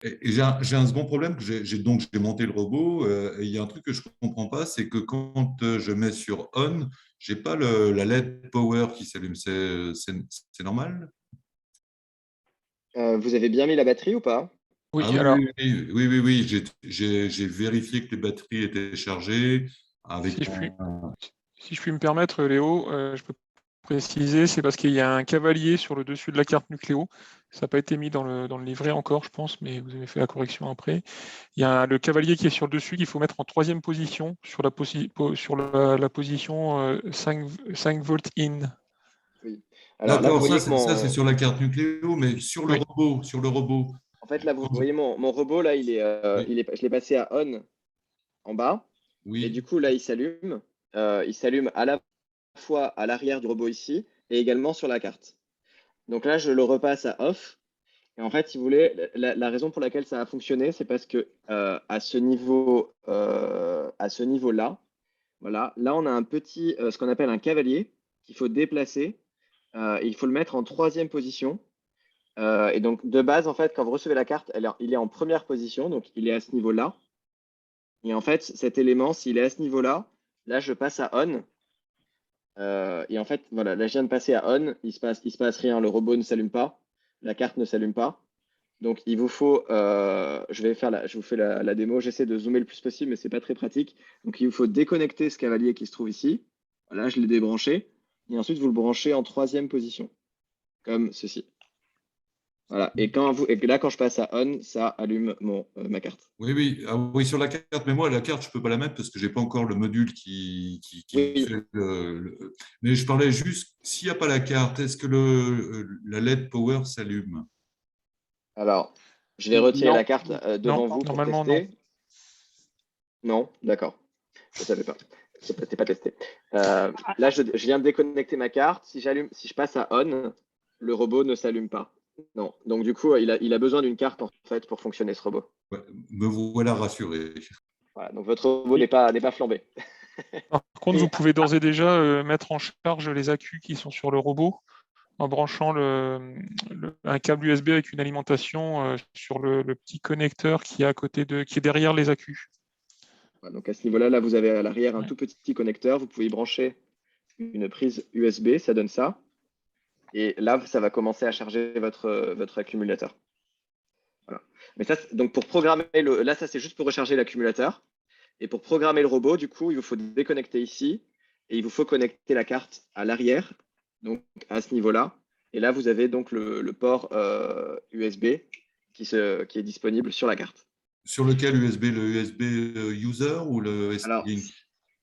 Et j'ai un second problème, donc j'ai monté le robot, et il y a un truc que je ne comprends pas, c'est que quand je mets sur on, je n'ai pas la LED power qui s'allume. C'est normal? Vous avez bien mis la batterie ou pas? Oui, Ah oui, alors, oui. J'ai vérifié que les batteries étaient chargées avec si je puis me permettre, Léo, je peux préciser, c'est parce qu'il y a un cavalier sur le dessus de la carte Nucléo. Ça n'a pas été mis dans le livret encore, je pense, mais vous avez fait la correction après. Il y a le cavalier qui est sur le dessus qu'il faut mettre en troisième position sur la position 5 volts in. Oui. Alors là, vous D'accord, voyez que ça c'est sur la carte Nucléo, mais sur le robot. En fait, là, vous voyez mon robot, là, Oui. je l'ai passé à on en bas. Et du Oui, coup, là, il s'allume. Il s'allume à la fois à l'arrière du robot ici et également sur la carte. Donc là, je le repasse à off. Et en fait, si vous voulez, la raison pour laquelle ça a fonctionné, c'est parce que à ce niveau-là, voilà, là, on a un petit, ce qu'on appelle un cavalier qu'il faut déplacer. Et il faut le mettre en troisième position. Et donc, de base, en fait, quand vous recevez la carte, il est en première position, donc il est à ce niveau-là. Et en fait, cet élément, s'il est à ce niveau-là, là, je passe à on. Et en fait, voilà, là, je viens de passer à on. Il se passe rien. Le robot ne s'allume pas. La carte ne s'allume pas. Donc, il vous faut, je vous fais la démo. J'essaie de zoomer le plus possible, mais c'est pas très pratique. Donc, il vous faut déconnecter ce cavalier qui se trouve ici. Voilà, je l'ai débranché. Et ensuite, vous le branchez en troisième position, comme ceci. Voilà. Et là, quand je passe à on, ça allume ma carte. oui. Ah oui, sur la carte, mais moi, la carte, je ne peux pas la mettre parce que je n'ai pas encore le module qui Oui. fait Mais je parlais juste, s'il n'y a pas la carte, est-ce que la LED power s'allume? Alors, je vais retirer Non. la carte devant Non, vous pour normalement, tester. Non, d'accord. Je ne savais pas. C'était pas testé. Là, je viens de déconnecter ma carte. Si je passe à on, le robot ne s'allume pas. Non. Donc, du coup, il a besoin d'une carte en fait pour fonctionner ce robot. Ouais, me voilà rassuré. Voilà. Donc, votre robot n'est pas flambé. Par contre, vous pouvez d'ores et déjà mettre en charge les accus qui sont sur le robot en branchant un câble USB avec une alimentation sur le petit connecteur qui est derrière les accus. Voilà. Donc, à ce niveau-là, là, vous avez à l'arrière un tout petit connecteur. Vous pouvez y brancher une prise USB. Ça donne ça. Et là, ça va commencer à charger votre accumulateur. Voilà. Mais ça, donc pour programmer là, ça c'est juste pour recharger l'accumulateur. Et pour programmer le robot, du coup, il vous faut déconnecter ici et il vous faut connecter la carte à l'arrière, donc à ce niveau-là. Et là, vous avez donc le port USB qui est disponible sur la carte. Sur lequel USB? Le USB user ou le Alors, ST-Link?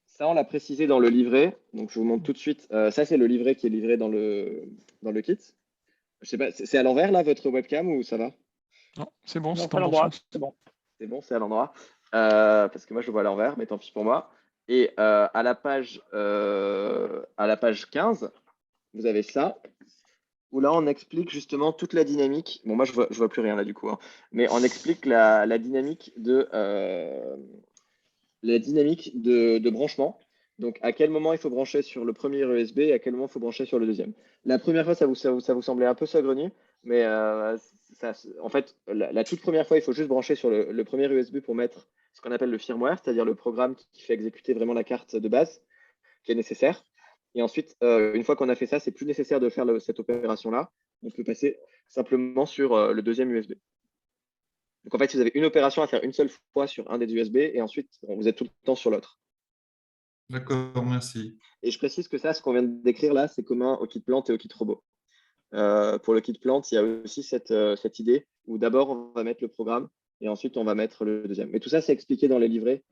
ça, on l'a précisé dans le livret. Donc, je vous montre tout de suite. Ça, c'est le livret qui est livré dans le kit. Je sais pas, c'est à l'envers là votre webcam ou ça va? Non, c'est bon, Non, c'est c'est dans à le bon l'endroit, sens. c'est bon. C'est bon, c'est à l'endroit. Parce que moi je le vois à l'envers, mais tant pis pour moi. Et à la page 15, vous avez ça, où là on explique justement toute la dynamique. Bon, moi je vois plus rien là du coup, hein. Mais on explique la dynamique de branchement. Donc, à quel moment il faut brancher sur le premier USB et à quel moment il faut brancher sur le deuxième. La première fois, ça vous semblait un peu saugrenu, mais en fait, la toute première fois, il faut juste brancher sur le premier USB pour mettre ce qu'on appelle le firmware, c'est-à-dire le programme qui fait exécuter vraiment la carte de base qui est nécessaire. Et ensuite, une fois qu'on a fait ça, c'est plus nécessaire de faire cette opération-là. On peut passer simplement sur le deuxième USB. Donc, en fait, vous avez une opération à faire une seule fois sur un des USB et ensuite, vous êtes tout le temps sur l'autre. D'accord, merci. Et je précise que ça, ce qu'on vient de décrire là, c'est commun au kit plante et au kit robot. Pour le kit plante, il y a aussi cette idée où d'abord, on va mettre le programme et ensuite, on va mettre le deuxième. Mais tout ça, c'est expliqué dans les livrets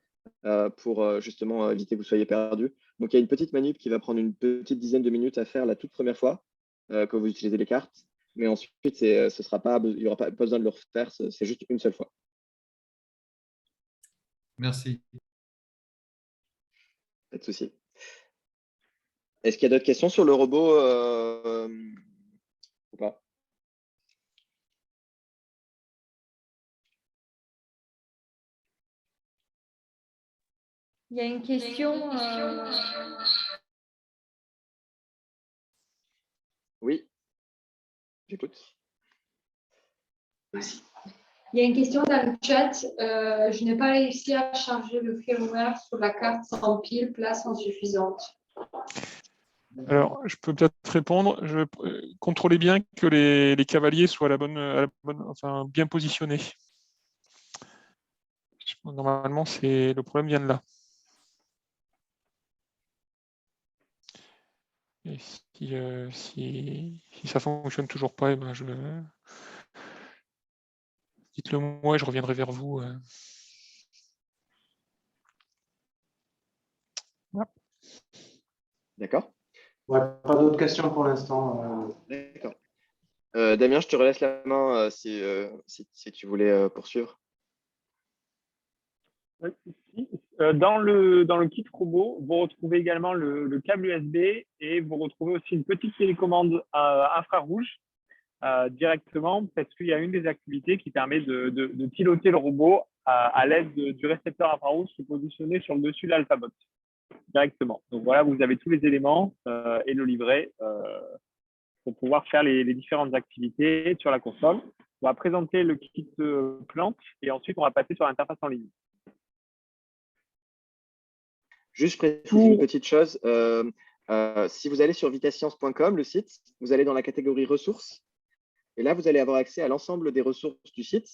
pour justement éviter que vous soyez perdu. Donc, il y a une petite manip qui va prendre une petite dizaine de minutes à faire la toute première fois que vous utilisez les cartes. Mais ensuite, il n'y aura pas besoin de le refaire, c'est juste une seule fois. Merci. Pas de souci. Est-ce qu'il y a d'autres questions sur le robot ou pas? Il y a une question. Oui, j'écoute. Il y a une question dans le chat. Je n'ai pas réussi à charger le firmware sur la carte sans pile, place insuffisante. Alors, je peux peut-être répondre. Contrôlez bien que les cavaliers soient enfin, bien positionnés. Normalement, le problème vient de là. Et si ça ne fonctionne toujours pas, eh ben dites-le moi et je reviendrai vers vous. Voilà. D'accord. Ouais, pas d'autres questions pour l'instant. D'accord. Damien, je te relaisse la main si tu voulais poursuivre. Dans le kit robot, vous retrouvez également le câble USB et vous retrouvez aussi une petite télécommande infrarouge directement parce qu'il y a une des activités qui permet de piloter le robot à l'aide du récepteur infrarouge qui est positionné sur le dessus de l'Alphabot directement. Donc voilà, vous avez tous les éléments et le livret pour pouvoir faire les différentes activités sur la console. On va présenter le kit plante et ensuite on va passer sur l'interface en ligne. Juste préciser une petite chose. Si vous allez sur vitescience.com, le site, vous allez dans la catégorie ressources. Et là, vous allez avoir accès à l'ensemble des ressources du site,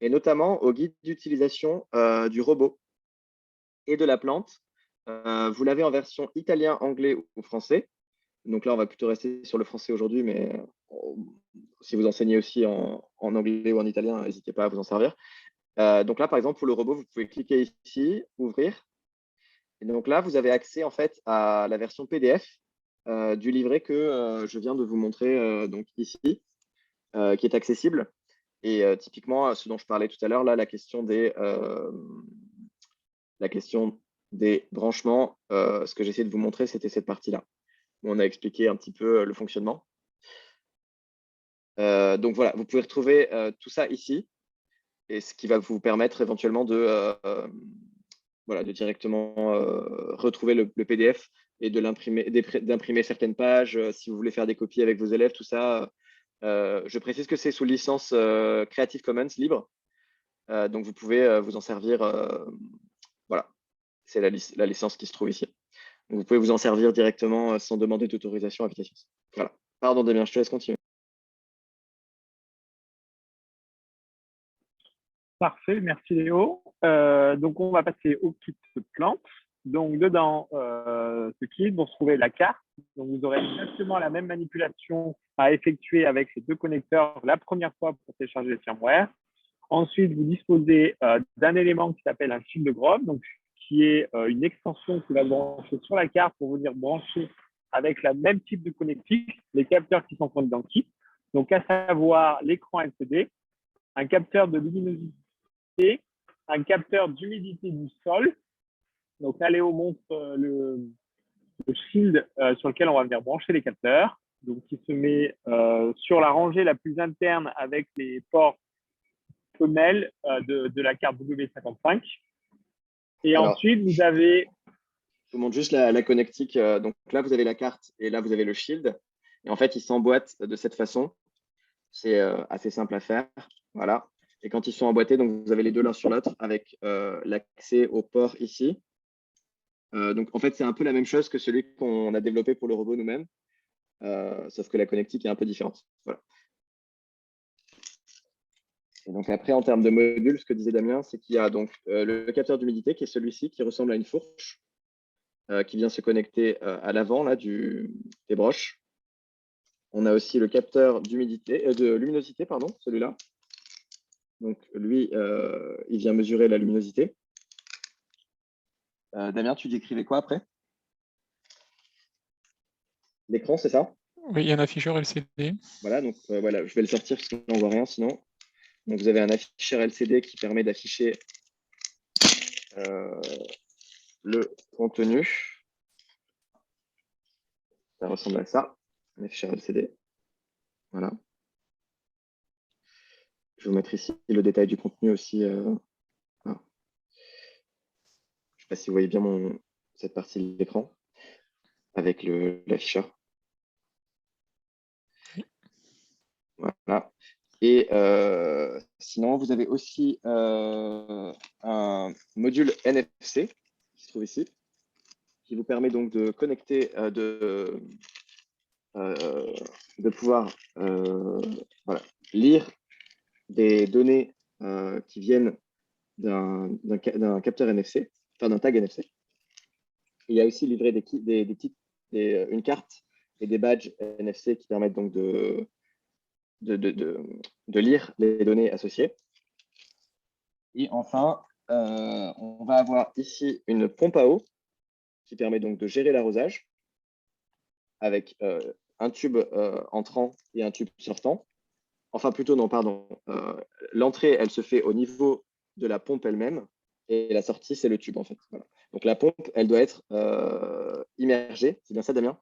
et notamment au guide d'utilisation du robot et de la plante. Vous l'avez en version italien, anglais ou français. Donc là, on va plutôt rester sur le français aujourd'hui, mais si vous enseignez aussi en anglais ou en italien, n'hésitez pas à vous en servir. Donc là, par exemple, pour le robot, vous pouvez cliquer ici, ouvrir. Et donc là, vous avez accès en fait à la version PDF du livret que je viens de vous montrer donc ici, qui est accessible. Et typiquement, ce dont je parlais tout à l'heure, là, la question des branchements, ce que j'essaie de vous montrer, c'était cette partie-là, où on a expliqué un petit peu le fonctionnement. Donc voilà, vous pouvez retrouver tout ça ici, et ce qui va vous permettre éventuellement de directement retrouver le PDF et d'imprimer certaines pages, si vous voulez faire des copies avec vos élèves, tout ça. Je précise que c'est sous licence Creative Commons libre, donc vous pouvez vous en servir. Voilà, c'est la licence qui se trouve ici. Donc vous pouvez vous en servir directement sans demander d'autorisation à Vitescience. Voilà. Pardon Damien, je te laisse continuer. Parfait, merci Léo. Donc, on va passer au kit plante. Donc, dedans ce kit, vous retrouvez la carte. Donc, vous aurez exactement la même manipulation à effectuer avec ces deux connecteurs la première fois pour télécharger le firmware. Ensuite, vous disposez d'un élément qui s'appelle un fil de Grove, donc qui est une extension qui va brancher sur la carte pour venir brancher avec le même type de connectique les capteurs qui sont fournis dans le kit. Donc, donc à savoir l'écran LCD, un capteur de luminosité, un capteur d'humidité du sol. Donc là, Léo montre le shield sur lequel on va venir brancher les capteurs, donc qui se met sur la rangée la plus interne avec les ports femelles de la carte W55. Et Alors, ensuite, vous avez… je vous montre juste la connectique. Donc là, vous avez la carte et là, vous avez le shield. Et en fait, ils s'emboîtent de cette façon. C'est assez simple à faire. Voilà. Et quand ils sont emboîtés, donc vous avez les deux l'un sur l'autre avec l'accès au port ici. Donc en fait, c'est un peu la même chose que celui qu'on a développé pour le robot nous-mêmes, sauf que la connectique est un peu différente. Voilà. Et donc après, en termes de modules, ce que disait Damien, c'est qu'il y a donc le capteur d'humidité qui est celui-ci, qui ressemble à une fourche, qui vient se connecter à l'avant là, des broches. On a aussi le capteur d'humidité, de luminosité, pardon, celui-là. Donc lui, il vient mesurer la luminosité. Damien, tu décrivais quoi après? L'écran, c'est ça? Oui, il y a un afficheur LCD. Voilà, donc voilà, je vais le sortir parce qu'on ne voit rien sinon. Donc vous avez un afficheur LCD qui permet d'afficher le contenu. Ça ressemble à ça, un afficheur LCD. Voilà. Je vais vous mettre ici le détail du contenu aussi. Voilà. Je ne sais pas si vous voyez bien cette partie de l'écran avec l'afficheur. Voilà. Et sinon, vous avez aussi un module NFC qui se trouve ici, qui vous permet donc de connecter, de pouvoir voilà, lire des données qui viennent d'un capteur NFC, enfin d'un tag NFC. Il y a aussi livré une carte et des badges NFC qui permettent donc de lire les données associées. Et enfin, on va avoir ici une pompe à eau qui permet donc de gérer l'arrosage avec un tube entrant et un tube sortant. Enfin, plutôt, non, pardon. L'entrée, elle se fait au niveau de la pompe elle-même et la sortie, c'est le tube, en fait. Voilà. Donc, la pompe, elle doit être immergée. C'est bien ça, Damien?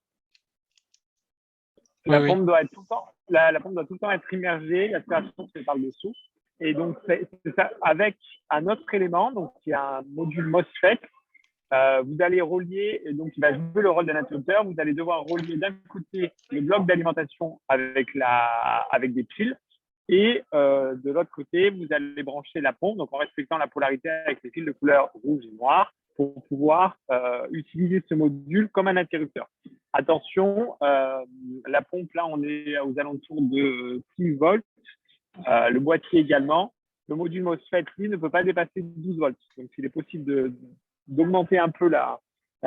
La pompe doit être tout le temps être immergée, l'aspiration se fait par le dessous. Et donc, c'est ça, avec un autre élément, donc il y a un module MOSFET. Vous allez relier, donc il va jouer le rôle d'un interrupteur. Vous allez devoir relier d'un côté le bloc d'alimentation avec des piles. Et de l'autre côté, vous allez brancher la pompe, donc en respectant la polarité avec les fils de couleur rouge et noir, pour pouvoir utiliser ce module comme un interrupteur. Attention, la pompe, là, on est aux alentours de 6 volts. Le boîtier également. Le module MOSFET, lui, ne peut pas dépasser 12 volts. Donc, il est possible d'augmenter un peu la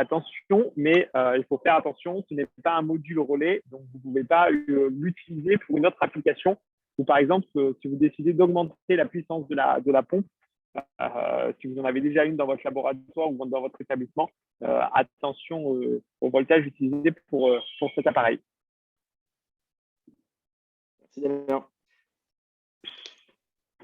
tension, mais il faut faire attention. Ce n'est pas un module relais, donc vous ne pouvez pas l'utiliser pour une autre application. Ou par exemple, si vous décidez d'augmenter la puissance de la pompe, si vous en avez déjà une dans votre laboratoire ou dans votre établissement, attention au voltage utilisé pour cet appareil. Merci Damien.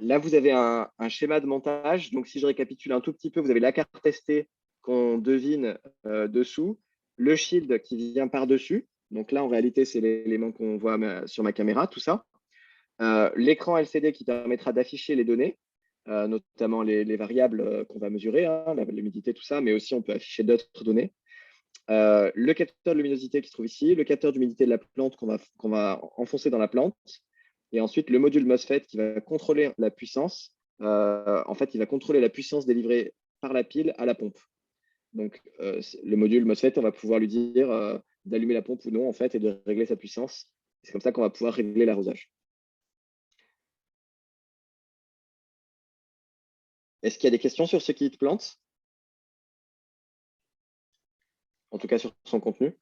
Là, vous avez un schéma de montage. Donc, si je récapitule un tout petit peu, vous avez la carte testée qu'on devine dessous, le shield qui vient par-dessus. Donc là, en réalité, c'est l'élément qu'on voit sur ma caméra, tout ça. L'écran LCD qui permettra d'afficher les données, notamment les variables qu'on va mesurer, hein, l'humidité, tout ça, mais aussi on peut afficher d'autres données. Le capteur de luminosité qui se trouve ici, le capteur d'humidité de la plante qu'on va enfoncer dans la plante, et ensuite le module MOSFET qui va contrôler la puissance. En fait, il va contrôler la puissance délivrée par la pile à la pompe. Donc, le module MOSFET, on va pouvoir lui dire d'allumer la pompe ou non, en fait, et de régler sa puissance. C'est comme ça qu'on va pouvoir régler l'arrosage. Est-ce qu'il y a des questions sur ce kit plante? En tout cas, sur son contenu.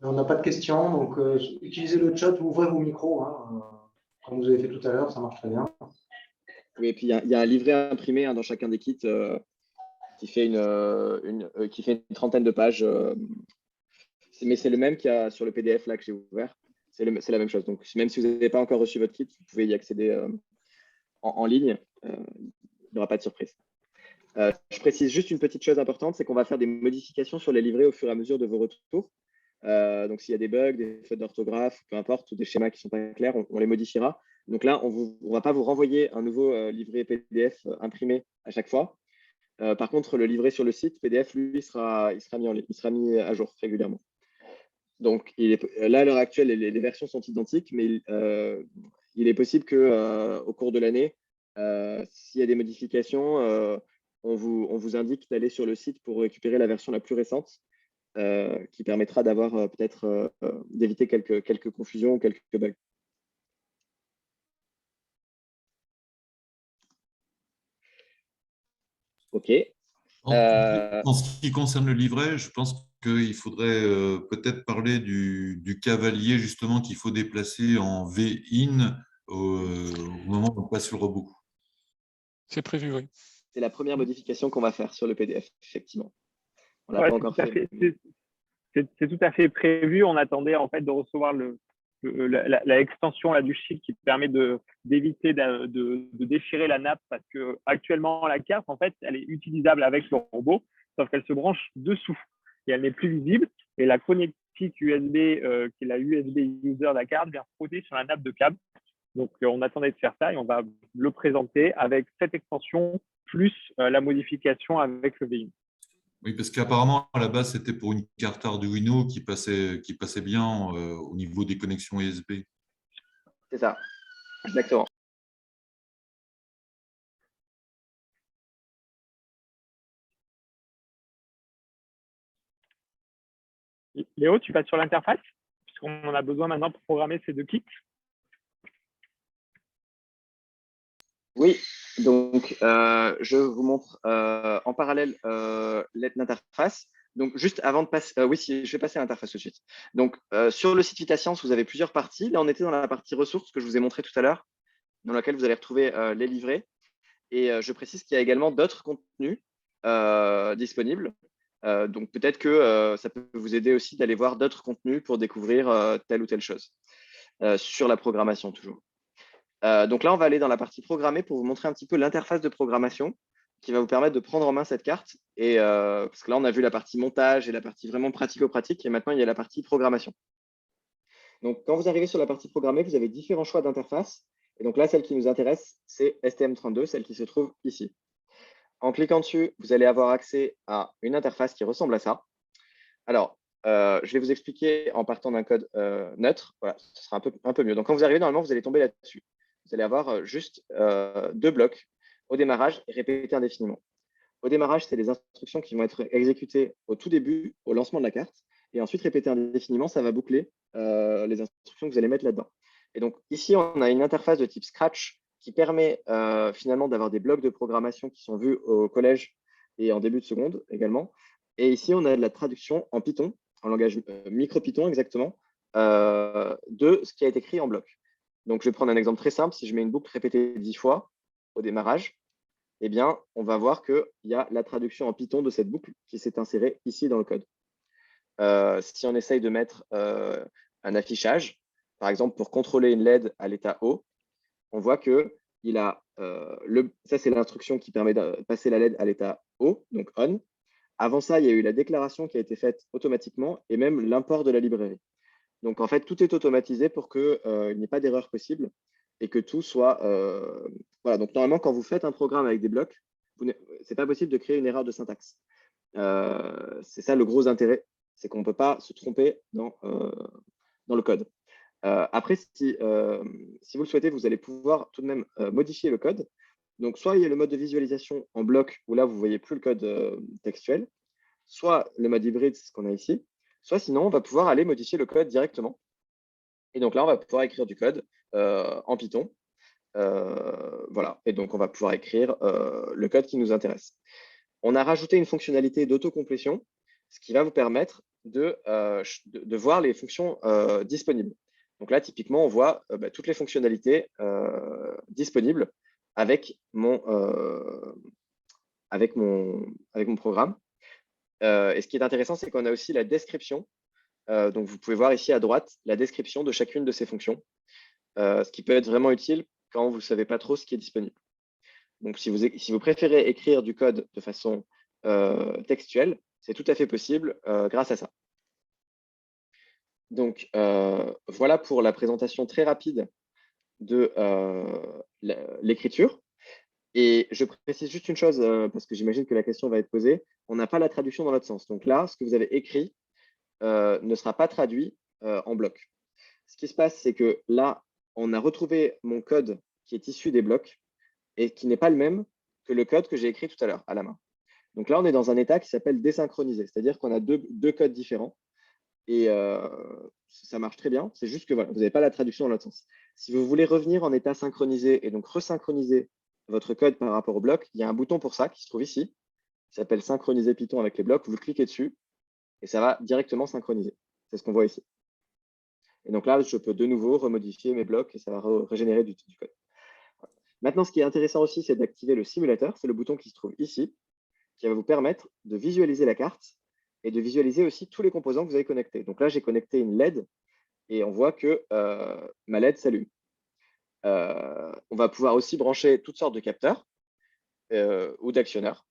On n'a pas de questions, donc utilisez le chat ou ouvrez vos micros, hein, comme vous avez fait tout à l'heure, ça marche très bien. Oui, et puis il y a un livret imprimé dans chacun des kits qui fait une trentaine de pages. Mais c'est le même qu'il y a sur le PDF là que j'ai ouvert. c'est la même chose. Donc, même si vous n'avez pas encore reçu votre kit, vous pouvez y accéder en ligne. Il n'y aura pas de surprise. Je précise juste une petite chose importante, c'est qu'on va faire des modifications sur les livrets au fur et à mesure de vos retours. Donc, s'il y a des bugs, des fautes d'orthographe, peu importe, ou des schémas qui ne sont pas clairs, on les modifiera. Donc là, on ne va pas vous renvoyer un nouveau livret PDF imprimé à chaque fois. Par contre, le livret sur le site PDF, lui, il sera mis en ligne, il sera mis à jour régulièrement. Donc, là, à l'heure actuelle, les versions sont identiques, mais il est possible qu'au cours de l'année, s'il y a des modifications, on vous indique d'aller sur le site pour récupérer la version la plus récente, qui permettra d'avoir peut-être d'éviter quelques confusions ou quelques bugs. OK. En ce qui concerne le livret, je pense qu'il faudrait peut-être parler du cavalier justement qu'il faut déplacer en V-in au moment où on passe le robot. C'est prévu, oui. C'est la première modification qu'on va faire sur le PDF, effectivement. On l'a Ouais, pas encore fait. c'est tout à fait prévu. On attendait en fait de recevoir la extension là, du sheet qui permet d'éviter de déchirer la nappe, parce que actuellement la carte en fait elle est utilisable avec le robot, sauf qu'elle se branche dessous et elle n'est plus visible, et la connectique USB qui est la USB user de la carte vient frotter sur la nappe de câble. Donc on attendait de faire ça et on va le présenter avec cette extension plus la modification avec le VI. Oui, parce qu'apparemment, à la base, c'était pour une carte Arduino qui passait bien au niveau des connexions USB. C'est ça, exactement. Léo, tu passes sur l'interface, puisqu'on en a besoin maintenant pour programmer ces deux kits. Oui, donc je vous montre en parallèle l'interface. Donc, juste avant de passer, oui, si, je vais passer à l'interface tout de suite. Donc, sur le site VitaScience, vous avez plusieurs parties. Là, on était dans la partie ressources que je vous ai montré tout à l'heure, dans laquelle vous allez retrouver les livrets. Et je précise qu'il y a également d'autres contenus disponibles. Donc, peut-être que ça peut vous aider aussi d'aller voir d'autres contenus pour découvrir telle ou telle chose sur la programmation, toujours. Donc là, on va aller dans la partie programmée pour vous montrer un petit peu l'interface de programmation qui va vous permettre de prendre en main cette carte. Et, parce que là, on a vu la partie montage et la partie vraiment pratico-pratique, et maintenant, il y a la partie programmation. Donc, quand vous arrivez sur la partie programmée, vous avez différents choix d'interface. Et donc là, celle qui nous intéresse, c'est STM32, celle qui se trouve ici. En cliquant dessus, vous allez avoir accès à une interface qui ressemble à ça. Alors, je vais vous expliquer en partant d'un code neutre. Voilà, ce sera un peu mieux. Donc, quand vous arrivez, normalement, vous allez tomber là-dessus. Vous allez avoir juste deux blocs au démarrage et répétés indéfiniment. Au démarrage, c'est les instructions qui vont être exécutées au tout début, au lancement de la carte. Et ensuite, répéter indéfiniment, ça va boucler les instructions que vous allez mettre là-dedans. Et donc, ici, on a une interface de type Scratch qui permet finalement d'avoir des blocs de programmation qui sont vus au collège et en début de seconde également. Et ici, on a de la traduction en Python, en langage micro-Python exactement, de ce qui a été écrit en bloc. Donc, je vais prendre un exemple très simple. Si je mets une boucle répétée 10 fois au démarrage, eh bien, on va voir qu'il y a la traduction en Python de cette boucle qui s'est insérée ici dans le code. Si on essaye de mettre un affichage, par exemple, pour contrôler une LED à l'état haut, on voit que ça, c'est l'instruction qui permet de passer la LED à l'état haut, donc on. Avant ça, il y a eu la déclaration qui a été faite automatiquement et même l'import de la librairie. Donc, en fait, tout est automatisé pour qu'il n'y ait pas d'erreur possible et que tout soit… voilà, donc normalement, quand vous faites un programme avec des blocs, ce n'est pas possible de créer une erreur de syntaxe. C'est ça le gros intérêt, c'est qu'on ne peut pas se tromper dans le code. Après, si vous le souhaitez, vous allez pouvoir tout de même modifier le code. Donc, soit il y a le mode de visualisation en bloc, où là, vous ne voyez plus le code textuel, soit le mode hybride, c'est ce qu'on a ici, soit sinon, on va pouvoir aller modifier le code directement. Et donc là, on va pouvoir écrire du code en Python. Voilà, et donc on va pouvoir écrire le code qui nous intéresse. On a rajouté une fonctionnalité d'autocomplétion, ce qui va vous permettre de voir les fonctions disponibles. Donc là, typiquement, on voit toutes les fonctionnalités disponibles avec mon programme. Et ce qui est intéressant, c'est qu'on a aussi la description Donc, vous pouvez voir ici à droite la description de chacune de ces fonctions, ce qui peut être vraiment utile quand vous ne savez pas trop ce qui est disponible. Donc, si vous préférez écrire du code de façon textuelle, c'est tout à fait possible grâce à ça. Donc, voilà pour la présentation très rapide de l'écriture. Et je précise juste une chose, parce que j'imagine que la question va être posée. On n'a pas la traduction dans l'autre sens. Donc là, ce que vous avez écrit ne sera pas traduit en bloc. Ce qui se passe, c'est que là, on a retrouvé mon code qui est issu des blocs et qui n'est pas le même que le code que j'ai écrit tout à l'heure à la main. Donc là, on est dans un état qui s'appelle désynchronisé, c'est-à-dire qu'on a deux codes différents et ça marche très bien. C'est juste que voilà, vous n'avez pas la traduction dans l'autre sens. Si vous voulez revenir en état synchronisé et donc resynchroniser votre code par rapport au bloc, il y a un bouton pour ça qui se trouve ici, qui s'appelle synchroniser Python avec les blocs. Vous cliquez dessus et ça va directement synchroniser. C'est ce qu'on voit ici. Et donc là, je peux de nouveau remodifier mes blocs et ça va régénérer du code. Maintenant, ce qui est intéressant aussi, c'est d'activer le simulateur. C'est le bouton qui se trouve ici, qui va vous permettre de visualiser la carte et de visualiser aussi tous les composants que vous avez connectés. Donc là, j'ai connecté une LED et on voit que ma LED s'allume. On va pouvoir aussi brancher toutes sortes de capteurs ou d'actionneurs.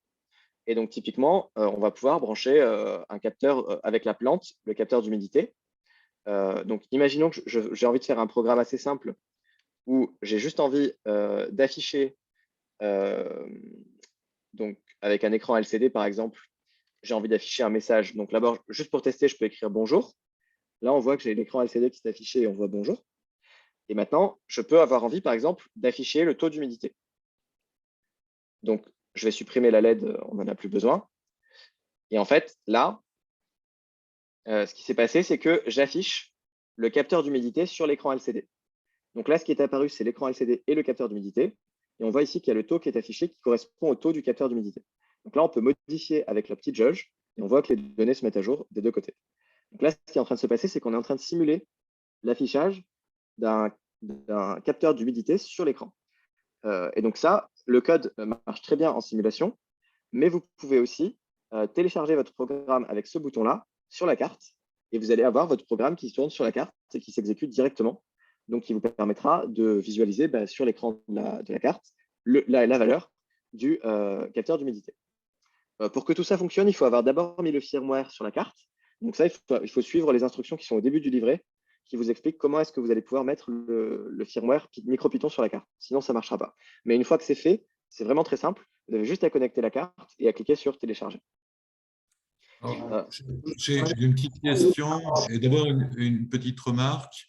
Et donc, typiquement, on va pouvoir brancher un capteur avec la plante, le capteur d'humidité. Donc, imaginons que j'ai envie de faire un programme assez simple où j'ai juste envie d'afficher, donc avec un écran LCD par exemple, j'ai envie d'afficher un message. Donc d'abord, juste pour tester, je peux écrire bonjour. Là, on voit que j'ai l'écran LCD qui s'est affiché et on voit bonjour. Et maintenant, je peux avoir envie, par exemple, d'afficher le taux d'humidité. Donc, je vais supprimer la LED, on n'en a plus besoin. Et en fait, là, ce qui s'est passé, c'est que j'affiche le capteur d'humidité sur l'écran LCD. Donc là, ce qui est apparu, c'est l'écran LCD et le capteur d'humidité. Et on voit ici qu'il y a le taux qui est affiché qui correspond au taux du capteur d'humidité. Donc là, on peut modifier avec la petite jauge et on voit que les données se mettent à jour des deux côtés. Donc là, ce qui est en train de se passer, c'est qu'on est en train de simuler l'affichage d'un capteur d'humidité sur l'écran. Et donc ça, le code marche très bien en simulation, mais vous pouvez aussi télécharger votre programme avec ce bouton-là sur la carte et vous allez avoir votre programme qui se tourne sur la carte et qui s'exécute directement. Donc, qui vous permettra de visualiser sur l'écran de la carte la valeur du capteur d'humidité. Pour que tout ça fonctionne, il faut avoir d'abord mis le firmware sur la carte. Donc ça, il faut suivre les instructions qui sont au début du livret, qui vous expliquent comment est-ce que vous allez pouvoir mettre le firmware MicroPython sur la carte. Sinon, ça ne marchera pas. Mais une fois que c'est fait, c'est vraiment très simple. Vous avez juste à connecter la carte et à cliquer sur télécharger. J'ai une petite question et d'abord une petite remarque.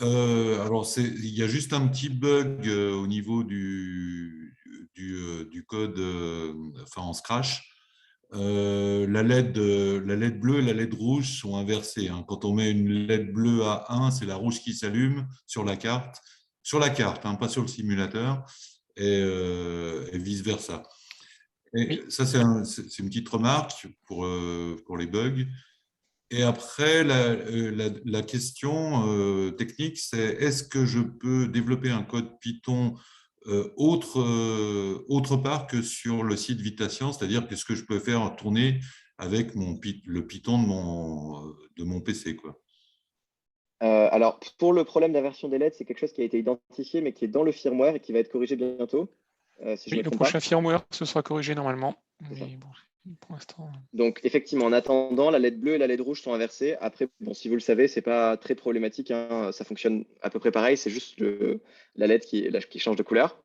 Alors, il y a juste un petit bug au niveau du code enfin, en Scratch. La LED bleue et la LED rouge sont inversées. Hein. Quand on met une LED bleue à 1, c'est la rouge qui s'allume sur la carte, hein, pas sur le simulateur, et vice-versa. Et ça, c'est une petite remarque pour les bugs. Et après, la question technique, c'est est-ce que je peux développer un code Python autre part que sur le site Vitation, c'est-à-dire qu'est-ce que je peux faire tourner avec le Python de mon PC, quoi. Alors, pour le problème d'inversion des LED, c'est quelque chose qui a été identifié, mais qui est dans le firmware et qui va être corrigé bientôt. Si je Oui, le prochain firmware, ce sera corrigé normalement. Mais bon, pour l'instant. Donc, effectivement, en attendant, la LED bleue et la LED rouge sont inversées. Après, bon, si vous le savez, ce n'est pas très problématique. Hein. Ça fonctionne à peu près pareil. C'est juste la LED qui change de couleur.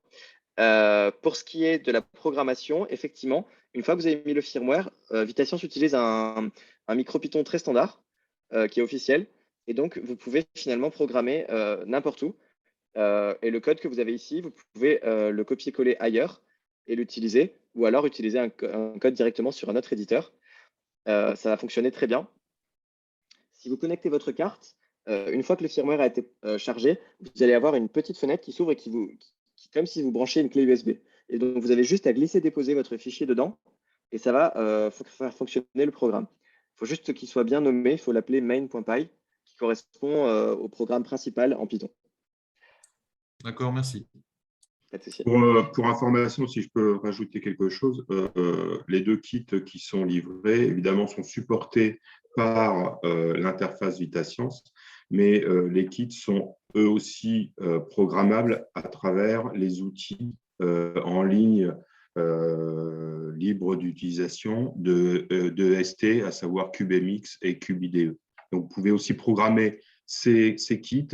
Pour ce qui est de la programmation, effectivement, une fois que vous avez mis le firmware, Vitation utilise un MicroPython très standard qui est officiel. Et donc, vous pouvez finalement programmer n'importe où. Et le code que vous avez ici, vous pouvez le copier-coller ailleurs et l'utiliser, ou alors utiliser un code directement sur un autre éditeur. Ça va fonctionner très bien. Si vous connectez votre carte, une fois que le firmware a été chargé, vous allez avoir une petite fenêtre qui s'ouvre et qui comme si vous branchez une clé USB. Et donc, vous avez juste à glisser-déposer votre fichier dedans et ça va faire fonctionner le programme. Il faut juste qu'il soit bien nommé. Il faut l'appeler main.py qui correspond au programme principal en Python. D'accord, merci. Pas de souci. Pour information, si je peux rajouter quelque chose, les deux kits qui sont livrés, évidemment, sont supportés par l'interface VitaScience, mais les kits sont eux aussi programmables à travers les outils en ligne libres d'utilisation de ST, à savoir CubeMX et CubeIDE. Donc, vous pouvez aussi programmer ces kits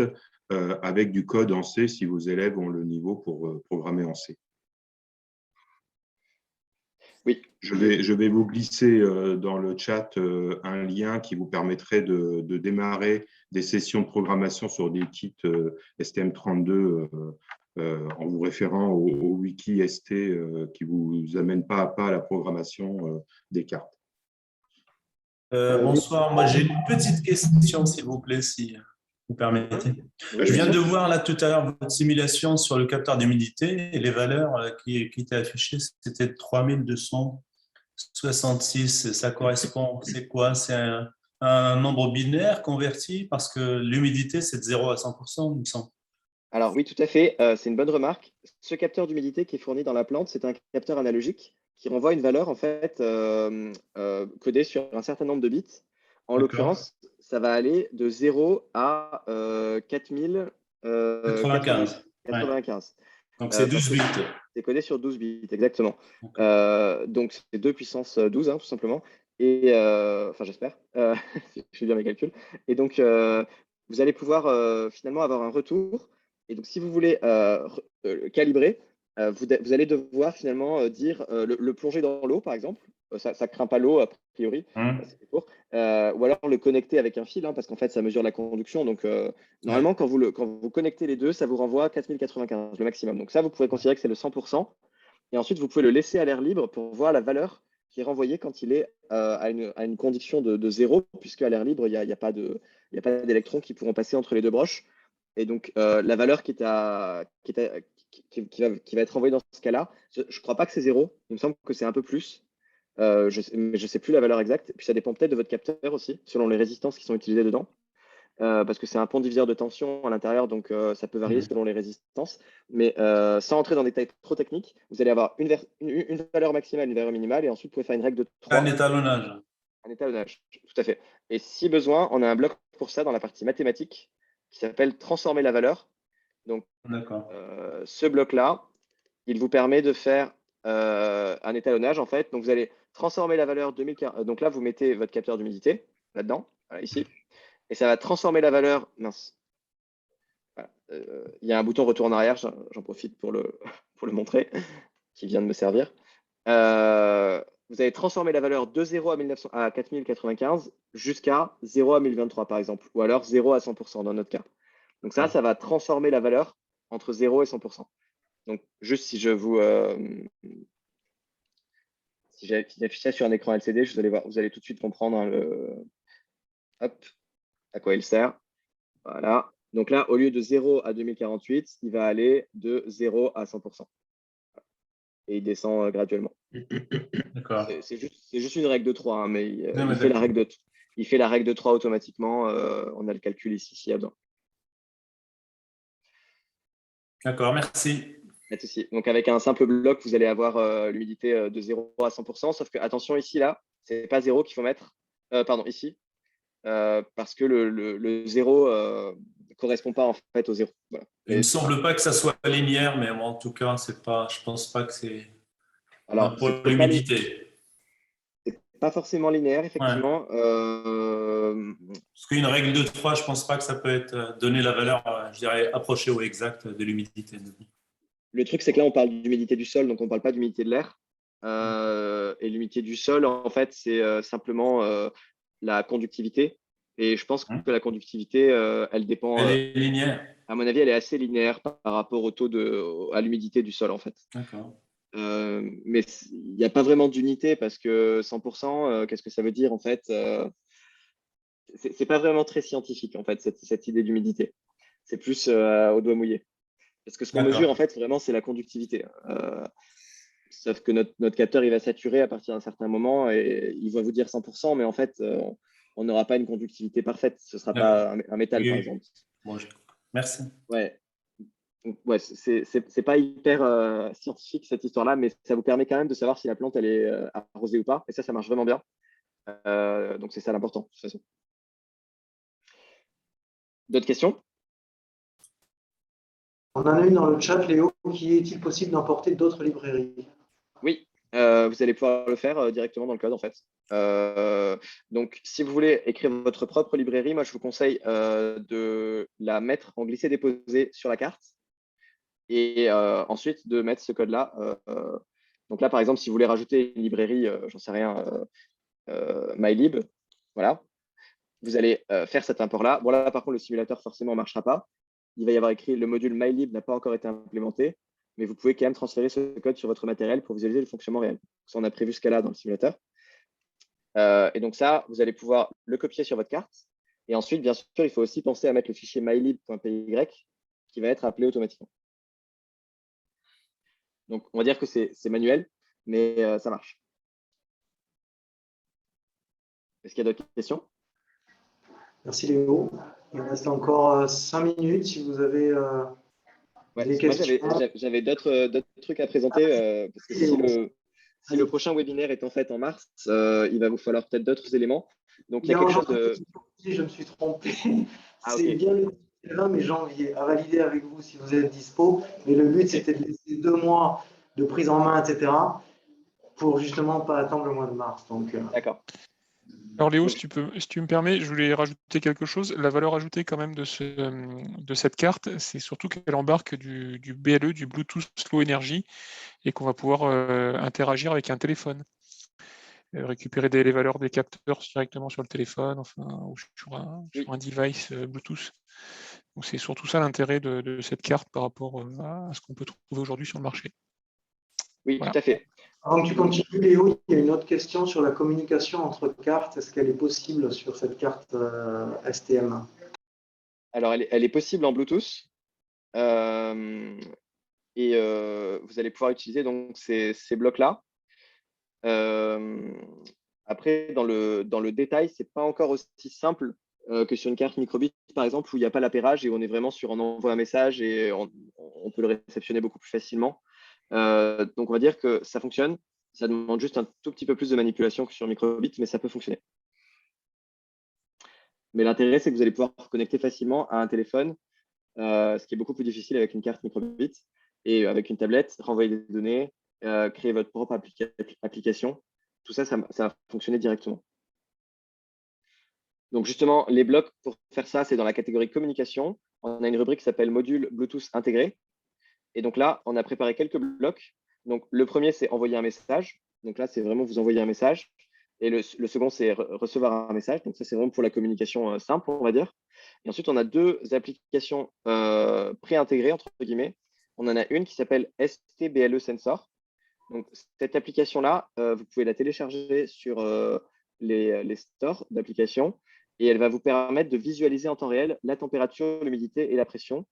avec du code en C si vos élèves ont le niveau pour programmer en C. Oui. Je vais vous glisser dans le chat un lien qui vous permettrait de démarrer des sessions de programmation sur des kits STM32 en vous référant au wiki ST qui vous amène pas à pas à la programmation des cartes. Bonsoir, moi j'ai une petite question, s'il vous plaît, si vous permettez. Je viens de voir là tout à l'heure votre simulation sur le capteur d'humidité et les valeurs qui étaient affichées, c'était 3266. Ça correspond, c'est quoi? C'est un nombre binaire converti parce que l'humidité c'est de 0 à 100%, il me semble. Alors oui, tout à fait, c'est une bonne remarque. Ce capteur d'humidité qui est fourni dans la plante, c'est un capteur analogique qui renvoie une valeur en fait codée sur un certain nombre de bits. En l'occurrence, ça va aller de 0 à 4095. Ouais. Donc c'est 12 bits. C'est codé sur 12 bits, exactement. Donc c'est 2 puissance 12, hein, tout simplement. Et enfin, j'espère, je fais bien mes calculs. Et donc, vous allez pouvoir finalement avoir un retour. Et donc, si vous voulez calibrer, vous allez devoir finalement dire le plonger dans l'eau, par exemple. Ça ne craint pas l'eau, a priori. C'est plus court. Ou alors le connecter avec un fil, hein, parce qu'en fait, ça mesure la conduction. Donc, normalement, quand vous connectez les deux, ça vous renvoie à 4095, le maximum. Donc, ça, vous pouvez considérer que c'est le 100%. Et ensuite, vous pouvez le laisser à l'air libre pour voir la valeur qui est renvoyée quand il est à une condition de 0, puisque à l'air libre, il n'y a pas d'électrons qui pourront passer entre les deux broches. Et donc, la valeur qui va être renvoyée dans ce cas-là, je ne crois pas que c'est 0. Il me semble que c'est un peu plus. Mais je ne sais plus la valeur exacte. Puis ça dépend peut-être de votre capteur aussi, selon les résistances qui sont utilisées dedans. Parce que c'est un pont diviseur de tension à l'intérieur, donc ça peut varier selon les résistances. Mais sans entrer dans des détails trop techniques, vous allez avoir une valeur maximale, une valeur minimale, et ensuite vous pouvez faire une règle de 3. Un étalonnage. Un étalonnage, tout à fait. Et si besoin, on a un bloc pour ça dans la partie mathématique qui s'appelle transformer la valeur. Donc, ce bloc-là, il vous permet de faire un étalonnage, en fait. Donc, vous allez transformer la valeur 2040. Donc là, vous mettez votre capteur d'humidité là-dedans, voilà, ici. Et ça va transformer la valeur. Mince. Voilà. Il y a un bouton retour en arrière, j'en profite pour le montrer, qui vient de me servir. Vous allez transformer la valeur de 0 à 4095 jusqu'à 0 à 1023, par exemple, ou alors 0 à 100% dans notre cas. Donc ça va transformer la valeur entre 0 et 100%. Donc, juste si je vous... si j'affiche ça sur un écran LCD, vous allez tout de suite comprendre hein, hop, à quoi il sert. Voilà. Donc là, au lieu de 0 à 2048, il va aller de 0 à 100%. Et il descend graduellement. C'est juste une règle de 3, hein, mais il fait la règle de 3 automatiquement. On a le calcul ici s'il y a besoin. D'accord, merci. Pas de souci. Donc avec un simple bloc, vous allez avoir l'humidité de 0 à 100%, sauf que attention ici, là, ce n'est pas 0 qu'il faut mettre. Pardon, ici. Parce que le 0 ne correspond pas en fait au 0. Voilà. Il ne me semble pas que ça soit linéaire, mais en tout cas, je ne pense pas que c'est pour l'humidité. C'est pas forcément linéaire, effectivement. Parce qu'une règle de 3, je ne pense pas que ça peut être donner la valeur, je dirais, approchée au exact de l'humidité. Le truc, c'est que là, on parle d'humidité du sol, donc on ne parle pas d'humidité de l'air. Et l'humidité du sol, en fait, c'est simplement la conductivité. Et je pense que la conductivité, elle dépend. Elle est linéaire. À mon avis, elle est assez linéaire par rapport au taux à l'humidité du sol, en fait. D'accord. Mais il n'y a pas vraiment d'unité parce que 100%, qu'est-ce que ça veut dire, en fait c'est pas vraiment très scientifique, en fait, cette idée d'humidité. C'est plus au doigt mouillé. Parce que ce qu'on mesure, en fait, vraiment, c'est la conductivité. Sauf que notre capteur, il va saturer à partir d'un certain moment et il va vous dire 100%, mais en fait, on n'aura pas une conductivité parfaite. Ce ne sera pas un métal, par exemple. Bon, merci. Ouais. Ouais, c'est pas hyper scientifique, cette histoire-là, mais ça vous permet quand même de savoir si la plante, elle est arrosée ou pas. Et ça marche vraiment bien. Donc, c'est ça l'important, de toute façon. D'autres questions? On en a une dans le chat, Léo, qui est-il possible d'emporter d'autres librairies? Oui, vous allez pouvoir le faire directement dans le code, en fait. Donc, si vous voulez écrire votre propre librairie, moi, je vous conseille de la mettre en glisser-déposer sur la carte et ensuite de mettre ce code-là. Donc là, par exemple, si vous voulez rajouter une librairie, j'en sais rien, mylib, voilà, vous allez faire cet import-là. Bon, là, par contre, le simulateur, forcément, ne marchera pas. Il va y avoir écrit le module mylib n'a pas encore été implémenté, mais vous pouvez quand même transférer ce code sur votre matériel pour visualiser le fonctionnement réel. Ça, on a prévu ce cas-là dans le simulateur. Et donc ça, vous allez pouvoir le copier sur votre carte. Et ensuite, bien sûr, il faut aussi penser à mettre le fichier mylib.py qui va être appelé automatiquement. Donc, on va dire que c'est manuel, mais ça marche. Est-ce qu'il y a d'autres questions? Merci Léo. Il reste encore 5 minutes si vous avez des questions. J'avais d'autres trucs à présenter parce que si le prochain webinaire est en fait en mars, il va vous falloir peut-être d'autres éléments. Donc, il y a quelque chose de… Je me suis trompé. Ah, c'est okay. bien le 20 mai janvier à valider avec vous si vous êtes dispo. Mais le but, c'était de laisser 2 mois de prise en main, etc. pour justement pas attendre le mois de mars. D'accord. Alors Léo, si tu me permets, je voulais rajouter quelque chose. La valeur ajoutée quand même de cette carte, c'est surtout qu'elle embarque du BLE, du Bluetooth Low Energy, et qu'on va pouvoir interagir avec un téléphone. Récupérer les valeurs des capteurs directement sur le téléphone, enfin, ou sur un device Bluetooth. Donc c'est surtout ça l'intérêt de cette carte par rapport à ce qu'on peut trouver aujourd'hui sur le marché. Oui, voilà. Tout à fait. Avant que tu continues, Léo, il y a une autre question sur la communication entre cartes. Est-ce qu'elle est possible sur cette carte STM? Alors, elle est possible en Bluetooth. Et vous allez pouvoir utiliser donc ces blocs-là. Après, dans le détail, ce n'est pas encore aussi simple que sur une carte microbit, par exemple, où il n'y a pas l'appairage et on est vraiment sur on envoie un message et on peut le réceptionner beaucoup plus facilement. Donc, on va dire que ça fonctionne. Ça demande juste un tout petit peu plus de manipulation que sur microbit, mais ça peut fonctionner. Mais l'intérêt, c'est que vous allez pouvoir vous connecter facilement à un téléphone, ce qui est beaucoup plus difficile avec une carte microbit. Et avec une tablette, renvoyer des données, créer votre propre application. Tout ça, ça va fonctionner directement. Donc, justement, les blocs pour faire ça, c'est dans la catégorie communication. On a une rubrique qui s'appelle module Bluetooth intégré. Et donc là, on a préparé quelques blocs. Donc, le premier, c'est envoyer un message. Donc là, c'est vraiment vous envoyer un message. Et le second, c'est recevoir un message. Donc, ça, c'est vraiment pour la communication simple, on va dire. Et ensuite, on a 2 applications pré-intégrées, entre guillemets. On en a une qui s'appelle STBLE Sensor. Donc, cette application-là, vous pouvez la télécharger sur les stores d'applications et elle va vous permettre de visualiser en temps réel la température, l'humidité et la pression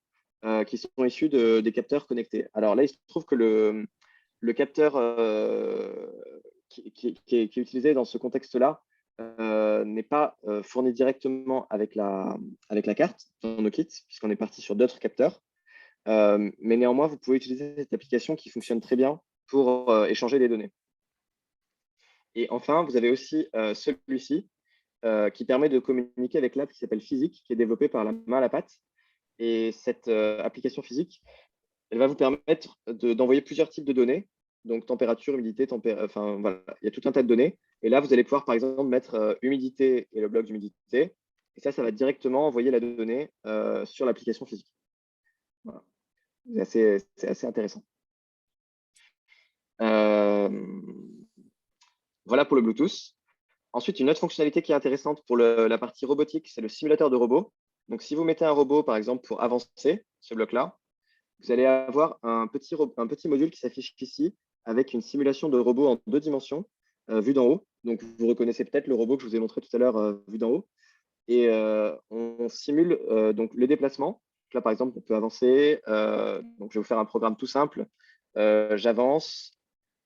qui sont issus des capteurs connectés. Alors là, il se trouve que le capteur qui est utilisé dans ce contexte-là n'est pas fourni directement avec la carte dans nos kits, puisqu'on est parti sur d'autres capteurs. Mais néanmoins, vous pouvez utiliser cette application qui fonctionne très bien pour échanger les données. Et enfin, vous avez aussi celui-ci qui permet de communiquer avec l'app qui s'appelle Physique, qui est développée par la main à la pâte. Et cette application Physique, elle va vous permettre d'envoyer plusieurs types de données, donc température, humidité, enfin voilà, il y a tout un tas de données. Et là, vous allez pouvoir, par exemple, mettre humidité et le bloc d'humidité. Et ça va directement envoyer la donnée sur l'application Physique. Voilà. C'est assez intéressant. Voilà pour le Bluetooth. Ensuite, une autre fonctionnalité qui est intéressante pour la partie robotique, c'est le simulateur de robot. Donc, si vous mettez un robot, par exemple, pour avancer, ce bloc-là, vous allez avoir un petit module qui s'affiche ici avec une simulation de robot en 2 dimensions, vue d'en haut. Donc, vous reconnaissez peut-être le robot que je vous ai montré tout à l'heure, vue d'en haut. Et on simule donc le déplacement. Là, par exemple, on peut avancer. Donc, je vais vous faire un programme tout simple. J'avance,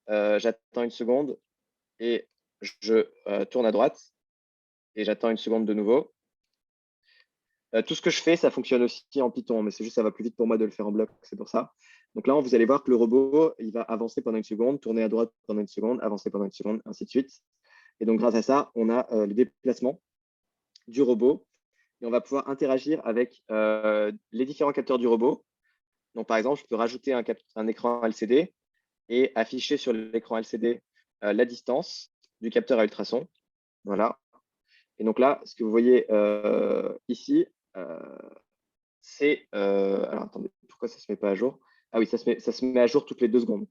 j'attends 1 seconde et je tourne à droite et j'attends 1 seconde de nouveau. Tout ce que je fais, ça fonctionne aussi en Python, mais c'est juste ça va plus vite pour moi de le faire en bloc, c'est pour ça. Donc là, vous allez voir que le robot, il va avancer pendant 1 seconde, tourner à droite pendant 1 seconde, avancer pendant 1 seconde, ainsi de suite. Et donc, grâce à ça, on a le déplacement du robot et on va pouvoir interagir avec les différents capteurs du robot. Donc, par exemple, je peux rajouter un écran LCD et afficher sur l'écran LCD la distance du capteur à ultrasons. Voilà. Et donc là, ce que vous voyez ici, c'est… alors, attendez, pourquoi ça ne se met pas à jour? Ah oui, ça se met à jour toutes les 2 secondes.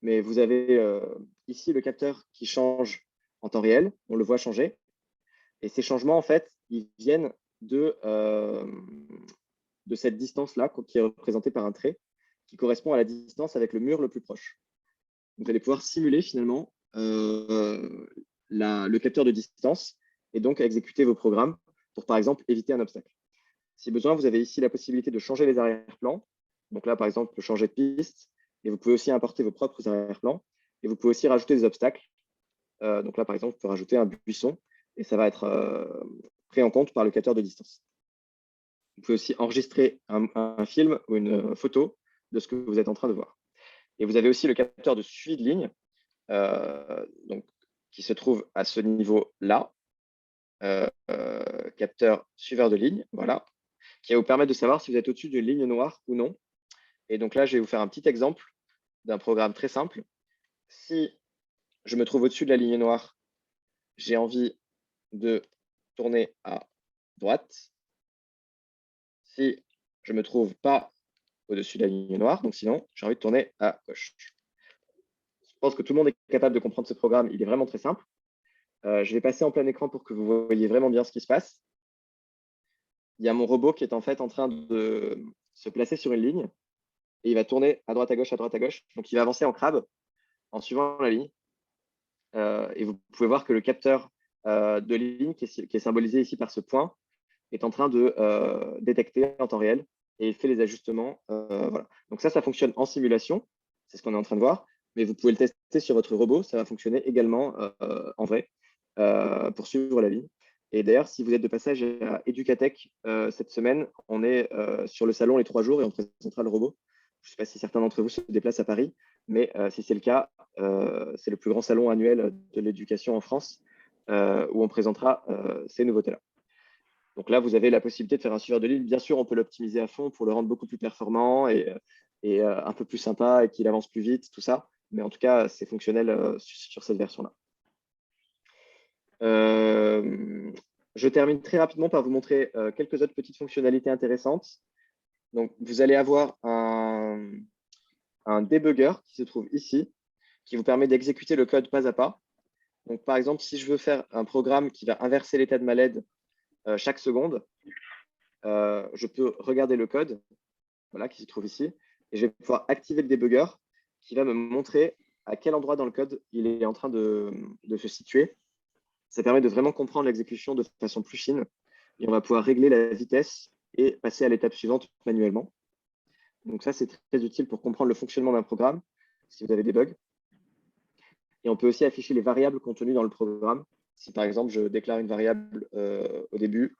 Mais vous avez ici le capteur qui change en temps réel. On le voit changer. Et ces changements, en fait, ils viennent de cette distance-là, qui est représentée par un trait, qui correspond à la distance avec le mur le plus proche. Donc, vous allez pouvoir simuler finalement le capteur de distance et donc exécuter vos programmes pour, par exemple, éviter un obstacle. Si besoin, vous avez ici la possibilité de changer les arrière-plans. Donc là, par exemple, changer de piste. Et vous pouvez aussi importer vos propres arrière-plans. Et vous pouvez aussi rajouter des obstacles. Donc là, par exemple, vous pouvez rajouter un buisson et ça va être pris en compte par le capteur de distance. Vous pouvez aussi enregistrer un film ou une photo de ce que vous êtes en train de voir. Et vous avez aussi le capteur de suivi de ligne donc, qui se trouve à ce niveau-là. Capteur suiveur de ligne, voilà, qui va vous permettre de savoir si vous êtes au-dessus d'une ligne noire ou non. Et donc là, je vais vous faire un petit exemple d'un programme très simple. Si je me trouve au-dessus de la ligne noire, j'ai envie de tourner à droite. Si je ne me trouve pas au-dessus de la ligne noire, donc sinon, j'ai envie de tourner à gauche. Je pense que tout le monde est capable de comprendre ce programme. Il est vraiment très simple. Je vais passer en plein écran pour que vous voyez vraiment bien ce qui se passe. Il y a mon robot qui est en fait en train de se placer sur une ligne et il va tourner à droite, à gauche, à droite, à gauche. Donc, il va avancer en crabe en suivant la ligne. Et vous pouvez voir que le capteur de ligne, qui est symbolisé ici par ce point, est en train de détecter en temps réel et il fait les ajustements. Voilà. Donc, ça fonctionne en simulation. C'est ce qu'on est en train de voir. Mais vous pouvez le tester sur votre robot. Ça va fonctionner également en vrai pour suivre la ligne. Et d'ailleurs, si vous êtes de passage à Educatech cette semaine, on est sur le salon les 3 jours et on présentera le robot. Je ne sais pas si certains d'entre vous se déplacent à Paris, mais si c'est le cas, c'est le plus grand salon annuel de l'éducation en France où on présentera ces nouveautés-là. Donc là, vous avez la possibilité de faire un suiveur de ligne. Bien sûr, on peut l'optimiser à fond pour le rendre beaucoup plus performant et un peu plus sympa et qu'il avance plus vite, tout ça. Mais en tout cas, c'est fonctionnel sur cette version-là. Je termine très rapidement par vous montrer quelques autres petites fonctionnalités intéressantes. Donc, vous allez avoir un debugger qui se trouve ici, qui vous permet d'exécuter le code pas à pas. Donc, par exemple, si je veux faire un programme qui va inverser l'état de ma LED chaque seconde, je peux regarder le code voilà, qui se trouve ici, et je vais pouvoir activer le debugger qui va me montrer à quel endroit dans le code il est en train de se situer. Ça permet de vraiment comprendre l'exécution de façon plus fine et on va pouvoir régler la vitesse et passer à l'étape suivante manuellement. Donc ça, c'est très utile pour comprendre le fonctionnement d'un programme si vous avez des bugs. Et on peut aussi afficher les variables contenues dans le programme. Si par exemple, je déclare une variable au début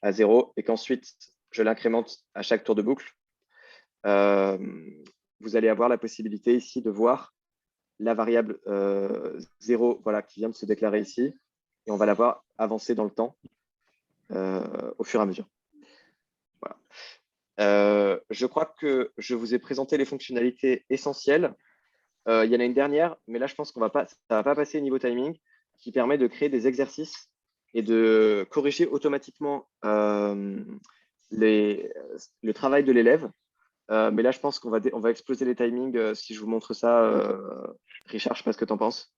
à 0 et qu'ensuite, je l'incrémente à chaque tour de boucle, vous allez avoir la possibilité ici de voir la variable 0 voilà, qui vient de se déclarer ici. Et on va la voir avancer dans le temps au fur et à mesure. Voilà. Je crois que je vous ai présenté les fonctionnalités essentielles. Il y en a une dernière, mais là, je pense qu'on ça ne va pas passer niveau timing, qui permet de créer des exercices et de corriger automatiquement le travail de l'élève. Mais là, je pense qu'on va exploser les timings si je vous montre ça. Richard, je ne sais pas ce que tu en penses.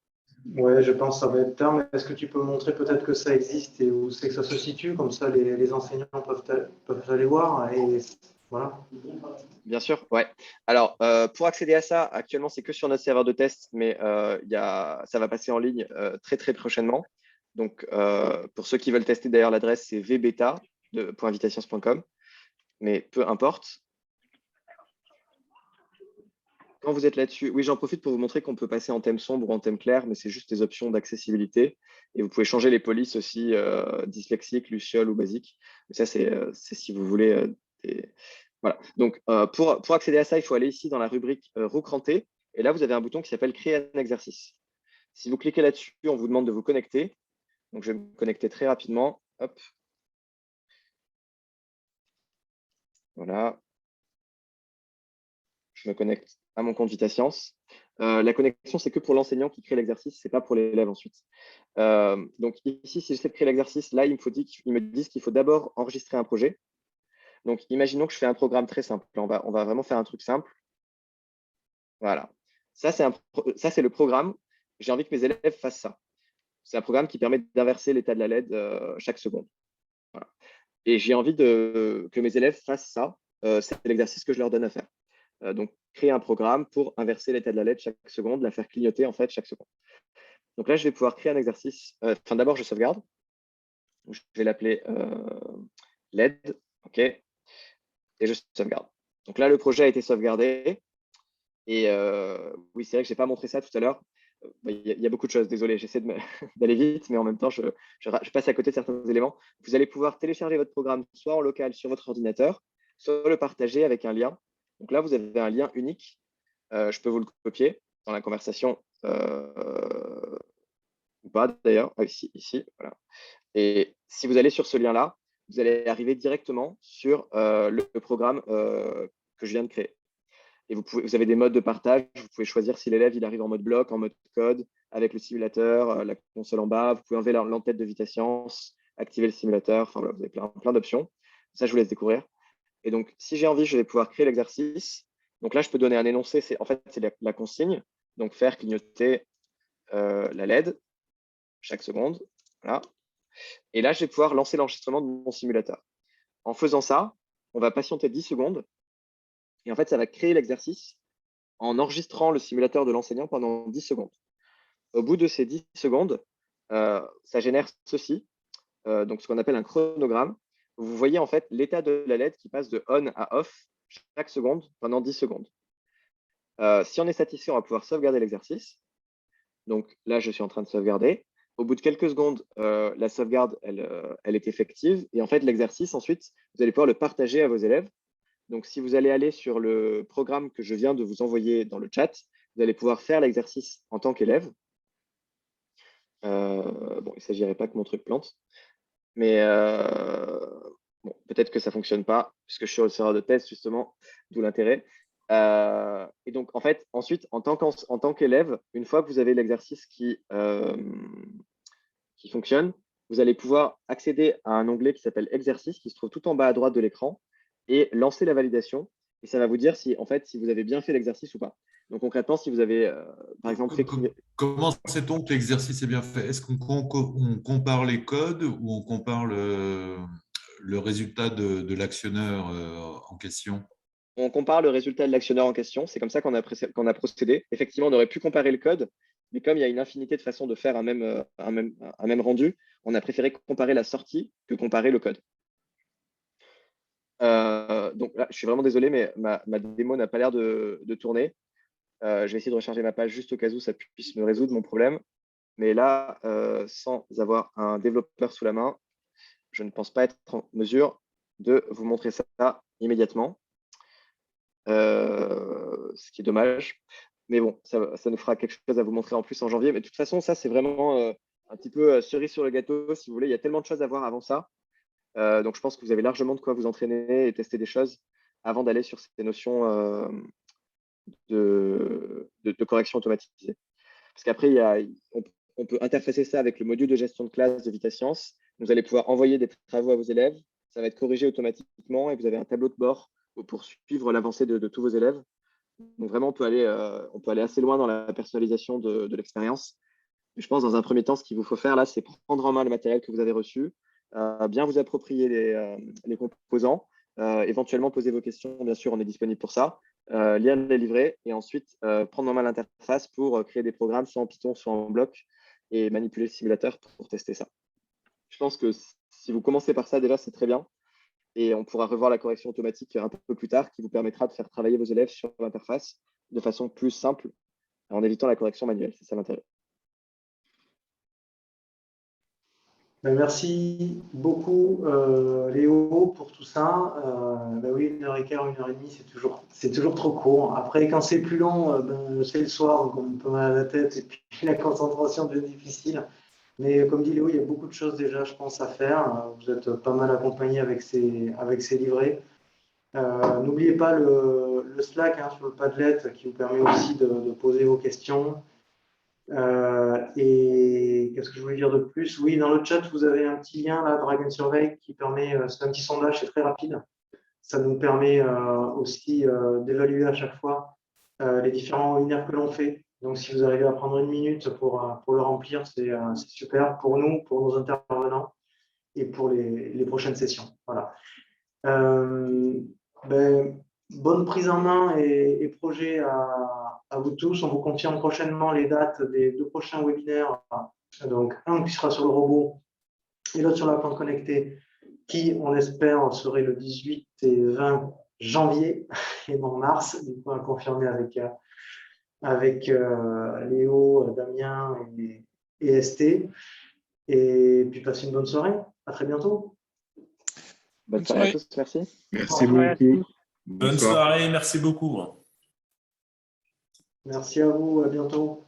Oui, je pense que ça va être tard, mais est-ce que tu peux montrer peut-être que ça existe et où c'est que ça se situe? Comme ça, les enseignants peuvent aller voir. Et voilà. Bien sûr, ouais. Alors, pour accéder à ça, actuellement, c'est que sur notre serveur de test, mais ça va passer en ligne très, très prochainement. Donc, pour ceux qui veulent tester, d'ailleurs, l'adresse, c'est vbeta.invitations.com. Mais peu importe. Quand vous êtes là-dessus, oui, j'en profite pour vous montrer qu'on peut passer en thème sombre ou en thème clair, mais c'est juste des options d'accessibilité. Et vous pouvez changer les polices aussi, dyslexique, luciole ou basique. Mais ça, c'est si vous voulez. Voilà. Donc, pour accéder à ça, il faut aller ici dans la rubrique Roue crantée. Et là, vous avez un bouton qui s'appelle Créer un exercice. Si vous cliquez là-dessus, on vous demande de vous connecter. Donc, je vais me connecter très rapidement. Hop. Voilà. Je me connecte à mon compte VitaScience. La connexion, c'est que pour l'enseignant qui crée l'exercice, ce n'est pas pour l'élève ensuite. Donc ici, si j'essaie de créer l'exercice, là, ils me disent qu'il faut d'abord enregistrer un projet. Donc, imaginons que je fais un programme très simple. On va vraiment faire un truc simple. Voilà. Ça, c'est le programme. J'ai envie que mes élèves fassent ça. C'est un programme qui permet d'inverser l'état de la LED chaque seconde. Voilà. Et j'ai envie que mes élèves fassent ça. C'est l'exercice que je leur donne à faire. Donc, créer un programme pour inverser l'état de la LED chaque seconde, la faire clignoter en fait chaque seconde. Donc là, je vais pouvoir créer un exercice. D'abord, je sauvegarde. Je vais l'appeler LED. OK. Et je sauvegarde. Donc là, le projet a été sauvegardé. Et oui, c'est vrai que je n'ai pas montré ça tout à l'heure. Il y a beaucoup de choses. Désolé, j'essaie d'aller vite, mais en même temps, je passe à côté de certains éléments. Vous allez pouvoir télécharger votre programme soit en local sur votre ordinateur, soit le partager avec un lien. Donc là, vous avez un lien unique. Je peux vous le copier dans la conversation ou pas d'ailleurs. Ah, ici, voilà. Et si vous allez sur ce lien-là, vous allez arriver directement sur le programme que je viens de créer. Et vous avez des modes de partage. Vous pouvez choisir si l'élève il arrive en mode bloc, en mode code, avec le simulateur, la console en bas. Vous pouvez enlever l'entête de VitaScience, activer le simulateur. Enfin, voilà, vous avez plein d'options. Ça, je vous laisse découvrir. Et donc, si j'ai envie, je vais pouvoir créer l'exercice. Donc là, je peux donner un énoncé. C'est la consigne. Donc, faire clignoter la LED chaque seconde. Voilà. Et là, je vais pouvoir lancer l'enregistrement de mon simulateur. En faisant ça, on va patienter 10 secondes. Et en fait, ça va créer l'exercice en enregistrant le simulateur de l'enseignant pendant 10 secondes. Au bout de ces 10 secondes, ça génère ceci, donc ce qu'on appelle un chronogramme. Vous voyez en fait l'état de la LED qui passe de on à off chaque seconde pendant 10 secondes. Si on est satisfait, on va pouvoir sauvegarder l'exercice. Donc là, je suis en train de sauvegarder. Au bout de quelques secondes, la sauvegarde, elle est effective. Et en fait, l'exercice, ensuite, vous allez pouvoir le partager à vos élèves. Donc, si vous allez aller sur le programme que je viens de vous envoyer dans le chat, vous allez pouvoir faire l'exercice en tant qu'élève. Bon, il ne s'agirait pas que mon truc plante. Mais bon, peut-être que ça ne fonctionne pas, puisque je suis au serveur de test, justement, d'où l'intérêt. Et donc, en fait, ensuite, en tant qu'élève, une fois que vous avez l'exercice qui fonctionne, vous allez pouvoir accéder à un onglet qui s'appelle Exercice, qui se trouve tout en bas à droite de l'écran, et lancer la validation. Et ça va vous dire si vous avez bien fait l'exercice ou pas. Donc, concrètement, si vous avez, par exemple, fait… Comment sait-on que l'exercice est bien fait? Est-ce qu'on compare les codes ou on compare le résultat de l'actionneur en question? On compare le résultat de l'actionneur en question. C'est comme ça qu'on a procédé. Effectivement, on aurait pu comparer le code, mais comme il y a une infinité de façons de faire un même rendu, on a préféré comparer la sortie que comparer le code. Donc là, je suis vraiment désolé, mais ma démo n'a pas l'air de tourner. Je vais essayer de recharger ma page juste au cas où ça puisse me résoudre mon problème. Mais là, sans avoir un développeur sous la main, je ne pense pas être en mesure de vous montrer ça immédiatement. Ce qui est dommage. Mais bon, ça nous fera quelque chose à vous montrer en plus en janvier. Mais de toute façon, ça, c'est vraiment un petit peu cerise sur le gâteau, si vous voulez. Il y a tellement de choses à voir avant ça. Donc, je pense que vous avez largement de quoi vous entraîner et tester des choses avant d'aller sur ces notions de correction automatisée. Parce qu'après, on peut interfacer ça avec le module de gestion de classe de VitaScience. Vous allez pouvoir envoyer des travaux à vos élèves. Ça va être corrigé automatiquement et vous avez un tableau de bord pour suivre l'avancée de tous vos élèves. Donc, vraiment, on peut aller assez loin dans la personnalisation de l'expérience. Je pense, dans un premier temps, ce qu'il vous faut faire là, c'est prendre en main le matériel que vous avez reçu, bien vous approprier les composants, éventuellement poser vos questions, bien sûr, on est disponible pour ça, lire les livrets et ensuite prendre en main l'interface pour créer des programmes, soit en Python, soit en bloc, et manipuler le simulateur pour tester ça. Je pense que si vous commencez par ça, déjà, c'est très bien. Et on pourra revoir la correction automatique un peu plus tard qui vous permettra de faire travailler vos élèves sur l'interface de façon plus simple en évitant la correction manuelle. C'est ça l'intérêt. Merci beaucoup, Léo, pour tout ça. Oui, 1h15, 1h30, c'est toujours trop court. Après, quand c'est plus long, c'est le soir, donc on a un peu mal à la tête et puis la concentration devient difficile. Mais comme dit Léo, il y a beaucoup de choses déjà, je pense, à faire. Vous êtes pas mal accompagné avec ces livrets. N'oubliez pas le Slack sur le Padlet qui vous permet aussi de poser vos questions. Et qu'est-ce que je voulais dire de plus? Oui, dans le chat, vous avez un petit lien, là, Dragon Survey, qui permet, c'est un petit sondage, c'est très rapide. Ça nous permet aussi d'évaluer à chaque fois les différents webinaires que l'on fait. Donc, si vous arrivez à prendre 1 minute pour le remplir, c'est super pour nous, pour nos intervenants et pour les prochaines sessions. Voilà. Bonne prise en main et projet à vous tous. On vous confirme prochainement les dates des 2 prochains webinaires. Donc, un qui sera sur le robot et l'autre sur la plante connectée, qui, on espère, serait le 18 et 20 janvier et non mars. Du coup, à confirmer avec Léo, Damien et ST. Et puis, passez une bonne soirée. À très bientôt. Bonne soirée à tous, merci. Merci beaucoup. Bonne soirée, merci beaucoup. Merci à vous, à bientôt.